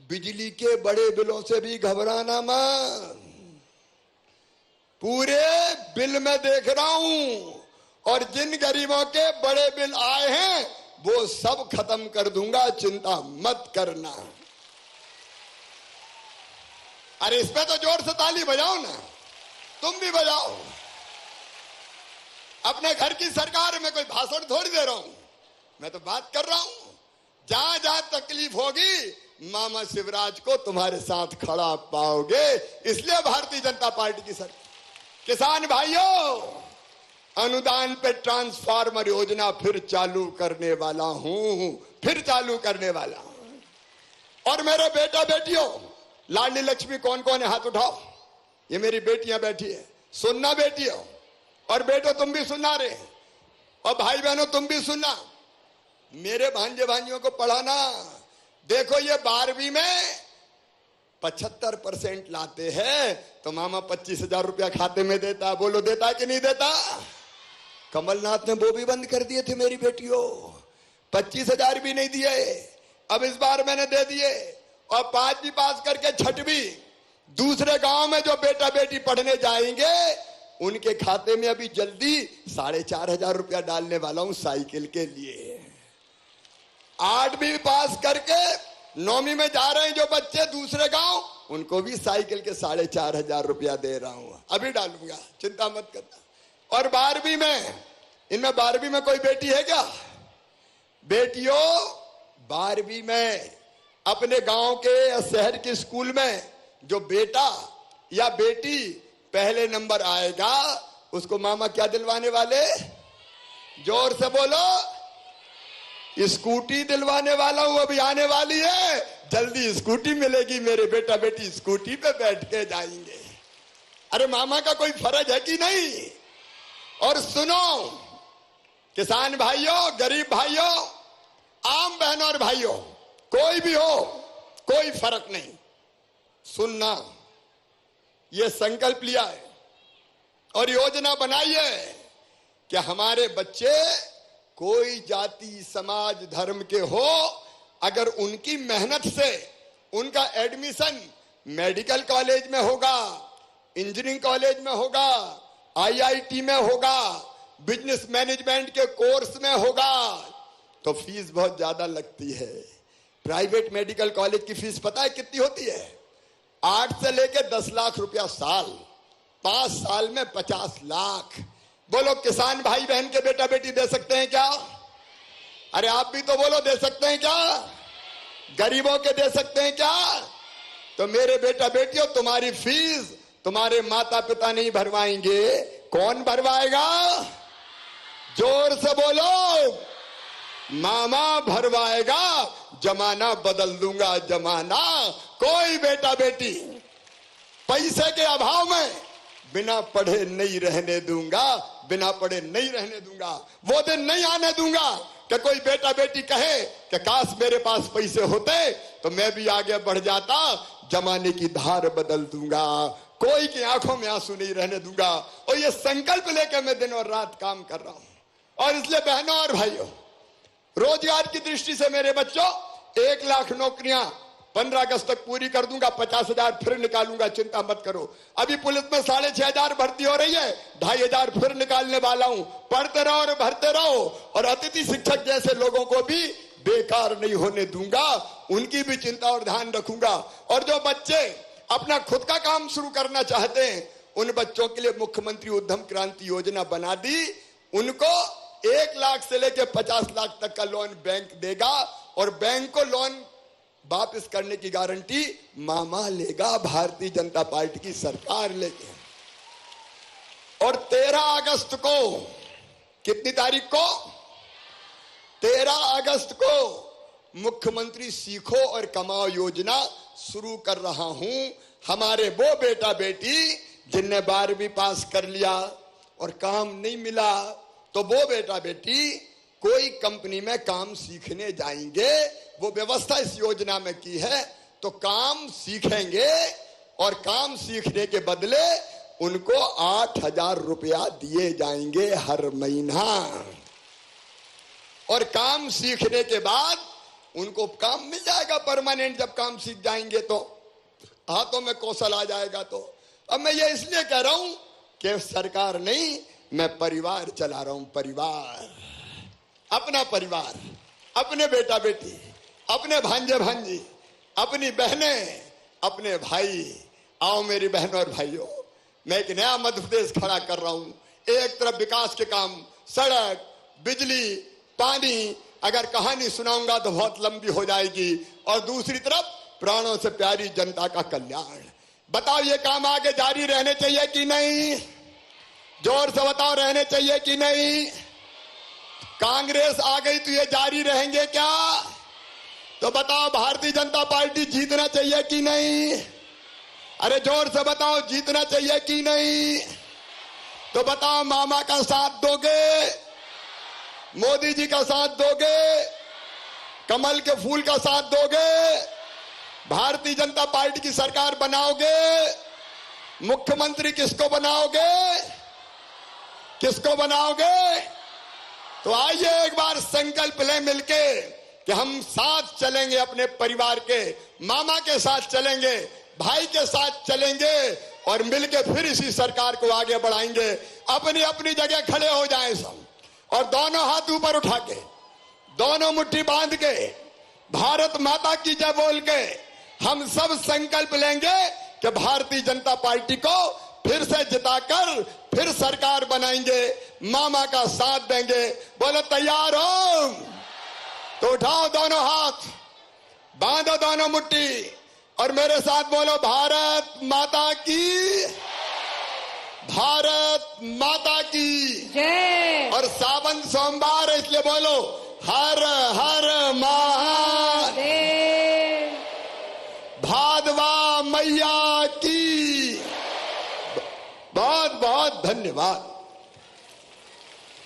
बिजली के बड़े बिलों से भी घबराना मत, पूरे बिल में देख रहा हूं, और जिन गरीबों के बड़े बिल आए हैं वो सब खत्म कर दूंगा, चिंता मत करना। अरे इस पे तो जोर से ताली बजाओ ना, तुम भी बजाओ। अपने घर की सरकार में कोई भाषण थोड़ी दे रहा हूं, मैं तो बात कर रहा हूं। जहां जहां तकलीफ होगी मामा शिवराज को तुम्हारे साथ खड़ा पाओगे, इसलिए भारतीय जनता पार्टी की सरकार। किसान भाइयों, अनुदान पे ट्रांसफार्मर योजना फिर चालू करने वाला हूं, फिर चालू करने वाला हूं। और मेरे बेटा बेटियों, लाडली लक्ष्मी कौन कौन है? हाथ उठाओ। ये मेरी बेटियां बैठी है, सुनना बेटियों, और बेटो तुम भी सुनना रे, और भाई बहनों तुम भी सुनना। मेरे भांजे भांजियों को पढ़ाना। देखो, ये 12वीं में 75% लाते हैं तो मामा 25,000 रुपया खाते में देता। बोलो, देता कि नहीं देता? कमलनाथ ने वो भी बंद कर दिए थे मेरी बेटियों, 25,000 भी नहीं दिए। अब इस बार मैंने दे दिए। और 5वीं पास करके 6वीं दूसरे गांव में जो बेटा बेटी पढ़ने जाएंगे उनके खाते में अभी जल्दी 4,500 रुपया डालने वाला हूं साइकिल के लिए। 8वीं पास करके 9वीं में जा रहे हैं जो बच्चे दूसरे गांव, उनको भी साइकिल के 4,500 रुपया दे रहा हूं, अभी डालूंगा, चिंता मत करना। और 12वीं में, इनमें 12वीं में कोई बेटी है क्या? बेटियों, 12वीं में अपने गांव के या शहर के स्कूल में जो बेटा या बेटी पहले नंबर आएगा उसको मामा क्या दिलवाने वाले? जोर से बोलो। स्कूटी दिलवाने वाला हूं, अभी आने वाली है, जल्दी स्कूटी मिलेगी, मेरे बेटा बेटी स्कूटी पे बैठ के जाएंगे। अरे मामा का कोई फर्ज है कि नहीं? और सुनो किसान भाइयों, गरीब भाइयों, आम बहनों और भाइयों, कोई भी हो, कोई फर्क नहीं, सुनना, ये संकल्प लिया है और योजना बनाई है कि हमारे बच्चे कोई जाति समाज धर्म के हो, अगर उनकी मेहनत से उनका एडमिशन मेडिकल कॉलेज में होगा, इंजीनियरिंग कॉलेज में होगा, आईआईटी में होगा, बिजनेस मैनेजमेंट के कोर्स में होगा, तो फीस बहुत ज्यादा लगती है। प्राइवेट मेडिकल कॉलेज की फीस पता है कितनी होती है? 8 से लेकर 10 लाख रुपया साल, 5 साल में 50 लाख। बोलो, किसान भाई बहन के बेटा बेटी दे सकते हैं क्या? अरे आप भी तो बोलो, दे सकते हैं क्या? गरीबों के दे सकते हैं क्या? तो मेरे बेटा बेटियों, तुम्हारी फीस तुम्हारे माता पिता नहीं भरवाएंगे, कौन भरवाएगा? जोर से बोलो। मामा भरवाएगा, जमाना बदल दूंगा जमाना। कोई बेटा बेटी पैसे के अभाव में बिना पढ़े नहीं रहने दूंगा, बिना पढ़े नहीं रहने दूंगा। वो दिन नहीं आने दूंगा कि कोई बेटा बेटी कहे कि काश मेरे पास पैसे होते तो मैं भी आगे बढ़ जाता, जमाने की धार बदल दूंगा। कोई की आंखों में आंसू नहीं रहने दूंगा। और ये संकल्प लेकर मैं दिन और रात काम कर रहा हूं। और इसलिए बहनों और भाइयों, रोजगार की दृष्टि से मेरे बच्चों 1 लाख नौकरियां 15 अगस्त तक पूरी कर दूंगा, 50,000 फिर निकालूंगा, चिंता मत करो। अभी पुलिस में 6,500 भर्ती हो रही है, 2,500 फिर निकालने वाला हूं। पढ़ते रहो और भरते रहो। और अतिथि शिक्षक जैसे लोगों को भी बेकार नहीं होने दूंगा, उनकी भी चिंता और ध्यान रखूंगा। और जो बच्चे अपना खुद का काम शुरू करना चाहते हैं, उन बच्चों के लिए मुख्यमंत्री उद्यम क्रांति योजना बना दी। उनको 1 लाख से लेकर 50 लाख तक का लोन बैंक देगा और बैंक को लोन वापस करने की गारंटी मामा लेगा, भारतीय जनता पार्टी की सरकार लेगी। और 13 अगस्त को, कितनी तारीख को? 13 अगस्त को मुख्यमंत्री सीखो और कमाओ योजना शुरू कर रहा हूं। हमारे वो बेटा बेटी जिनने 12वीं पास कर लिया और काम नहीं मिला, तो वो बेटा बेटी कोई कंपनी में काम सीखने जाएंगे। वो व्यवस्था इस योजना में की है। तो काम सीखेंगे और काम सीखने के बदले उनको 8,000 रुपया दिए जाएंगे हर महीना। और काम सीखने के बाद उनको काम मिल जाएगा परमानेंट। जब काम सीख जाएंगे तो हाथों में कौशल आ जाएगा। तो अब मैं ये इसलिए कह रहा हूं कि सरकार नहीं, मैं परिवार चला रहा हूं। परिवार, अपना परिवार, अपने बेटा बेटी, अपने भांजे भांजी, अपनी बहनें, अपने भाई। आओ मेरी बहनों और भाइयों, मैं एक नया मध्य प्रदेश खड़ा कर रहा हूं। एक तरफ विकास के काम, सड़क, बिजली, पानी, अगर कहानी सुनाऊंगा तो बहुत लंबी हो जाएगी। और दूसरी तरफ प्राणों से प्यारी जनता का कल्याण। बताओ ये काम आगे जारी रहने चाहिए कि नहीं? जोर से बताओ, रहने चाहिए कि नहीं? कांग्रेस आ गई तो ये जारी रहेंगे क्या? तो बताओ भारतीय जनता पार्टी जीतना चाहिए कि नहीं? अरे जोर से बताओ, जीतना चाहिए कि नहीं? तो बताओ मामा का साथ दोगे? मोदी जी का साथ दोगे? कमल के फूल का साथ दोगे? भारतीय जनता पार्टी की सरकार बनाओगे? मुख्यमंत्री किसको बनाओगे? किसको बनाओगे? तो आइए एक बार संकल्प लें मिलके कि हम साथ चलेंगे, अपने परिवार के, मामा के साथ चलेंगे, भाई के साथ चलेंगे और मिलके फिर इसी सरकार को आगे बढ़ाएंगे। अपनी अपनी जगह खड़े हो जाएं सब और दोनों हाथ ऊपर उठा के, दोनों मुट्ठी बांध के, भारत माता की जय बोल के हम सब संकल्प लेंगे कि भारतीय जनता पार्टी को फिर से जिताकर फिर सरकार बनाएंगे, मामा का साथ देंगे। बोलो तैयार हो? तो उठाओ दोनों हाथ, बांधो दोनों मुट्ठी और मेरे साथ बोलो, भारत माता की, भारत माता की जय। और सावन सोमवार है इसलिए बोलो, हर हर महादेव, भादवा मैया की। बहुत बहुत धन्यवाद।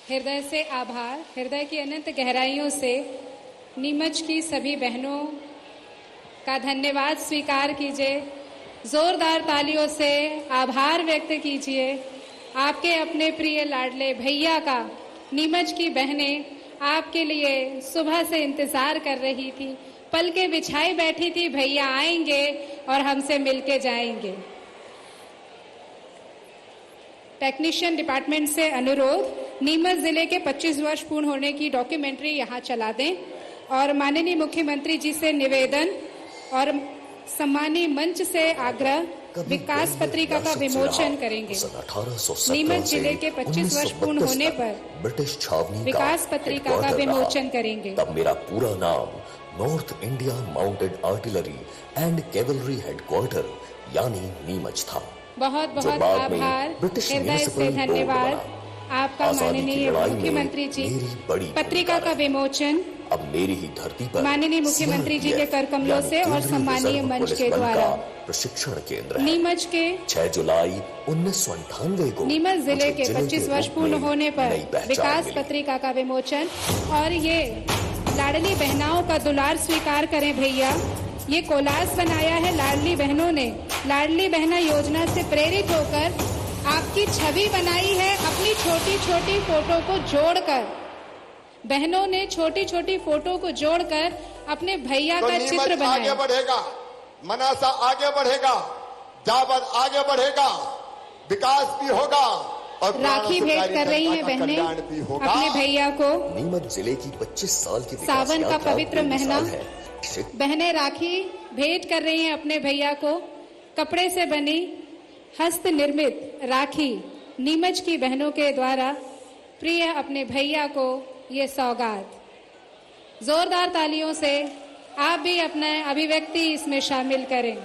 हृदय से आभार। हृदय की अनंत गहराइयों से नीमच की सभी बहनों का धन्यवाद स्वीकार कीजिए। जोरदार तालियों से आभार व्यक्त कीजिए। आपके अपने प्रिय लाडले भैया का नीमच की बहनें आपके लिए सुबह से इंतजार कर रही थी, पलके बिछाई बैठी थी, भैया आएंगे और हमसे मिलके जाएंगे। टेक्नीशियन डिपार्टमेंट से अनुरोध, नीमच जिले के 25 वर्ष पूर्ण होने की डॉक्यूमेंट्री यहाँ चला दें और माननीय मुख्यमंत्री जी से निवेदन और सम्मानीय मंच से आग्रह, विकास पत्रिका का विमोचन करेंगे। नीमच जिले के 25 वर्ष पूर्ण होने पर ब्रिटिश छावनी विकास पत्रिका का विमोचन करेंगे। तब मेरा पूरा नाम north India mounted artillery and cavalry headquarter यानी नीमच था। बहुत बहुत आभार, हृदय से धन्यवाद। आपका आजादी की माननीय लड़ाई में मुख्यमंत्री जी मेरी बड़ी पत्रिका भूमिका का रही। विमोचन अब मेरी ही धरती पर माननीय मुख्यमंत्री जी के कर कमलों से और सम्मानीय मंच के द्वारा प्रशिक्षण केंद्र है। नीमच के 6 जुलाई 1998 को नीमच जिले के मुझे 25 के वर्ष रूप पूर्ण में होने पर नई पहचान विकास मिली। पत्रिका का विमोचन और ये लाडली बहनाओं का दुलार स्वीकार करें भैया। ये कोलाज बनाया है लाडली बहनों ने। लाडली बहना योजना से प्रेरित होकर आपकी छवि बनाई है अपनी छोटी छोटी फोटो को जोड़कर। बहनों ने छोटी छोटी फोटो को जोड़कर अपने भैया तो का चित्र नीमच आगे बनाया। बढ़ेगा, मनासा आगे बढ़ेगा, जावद आगे बढ़ेगा, विकास भी होगा और राखी भेंट कर रही हैं बहनें कल्याण भी होगा। अपने भैया को। नीमच जिले की 25 साल की विकास सावन का यात्रा पवित्र बेमिसाल महीना। है। बहनें राखी भेंट कर रही हैं अपने भैया को। कपड़े से बनी हस्त निर्मित राखी नीमच की बहनों के द्वारा प्रिय अपने भैया को ये सौगात। जोरदार तालियों से आप भी अपना अभिव्यक्ति इसमें शामिल करें।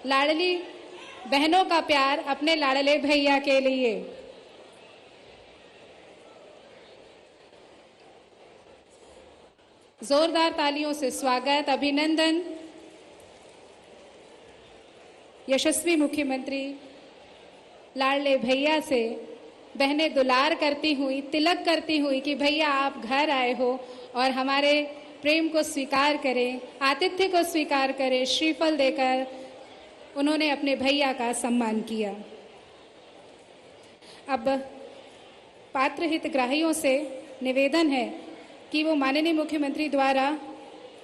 लाडली बहनों का प्यार अपने लाडले भैया के लिए। जोरदार तालियों से स्वागत, अभिनंदन यशस्वी मुख्यमंत्री लाडले भैया से बहनें दुलार करती हुई, तिलक करती हुई कि भैया आप घर आए हो और हमारे प्रेम को स्वीकार करें, आतिथ्य को स्वीकार करें। श्रीफल देकर उन्होंने अपने भैया का सम्मान किया। अब पात्र हितग्राहियों से निवेदन है कि वो माननीय मुख्यमंत्री द्वारा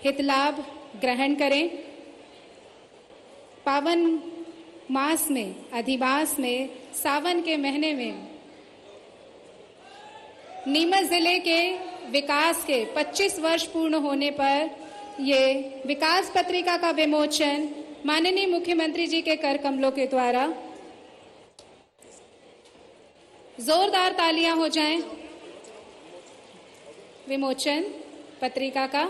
हितलाभ ग्रहण करें। पावन मास में, अधिमास में, सावन के महीने में नीमच जिले के विकास के 25 वर्ष पूर्ण होने पर ये विकास पत्रिका का विमोचन माननीय मुख्यमंत्री जी के कर कमलों के द्वारा। जोरदार तालियां हो जाएं। विमोचन पत्रिका का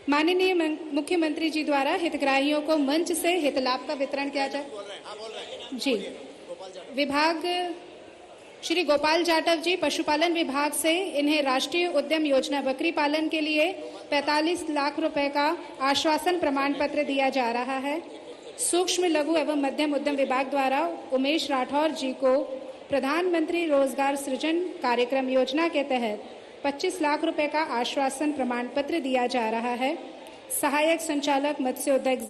माननीय मुख्यमंत्री जी द्वारा हितग्राहियों को मंच से हितलाभ का वितरण किया जाए। जी, विभाग श्री गोपाल जाटव जी, पशुपालन विभाग से इन्हें राष्ट्रीय उद्यम योजना बकरी पालन के लिए 45 लाख रुपए का आश्वासन प्रमाण पत्र दिया जा रहा है। सूक्ष्म लघु एवं मध्यम उद्यम विभाग द्वारा उमेश राठौर जी को प्रधानमंत्री रोजगार सृजन कार्यक्रम योजना के तहत 25 लाख रुपए का आश्वासन प्रमाण पत्र दिया जा रहा है। सहायक संचालक मत्स्य उद्योग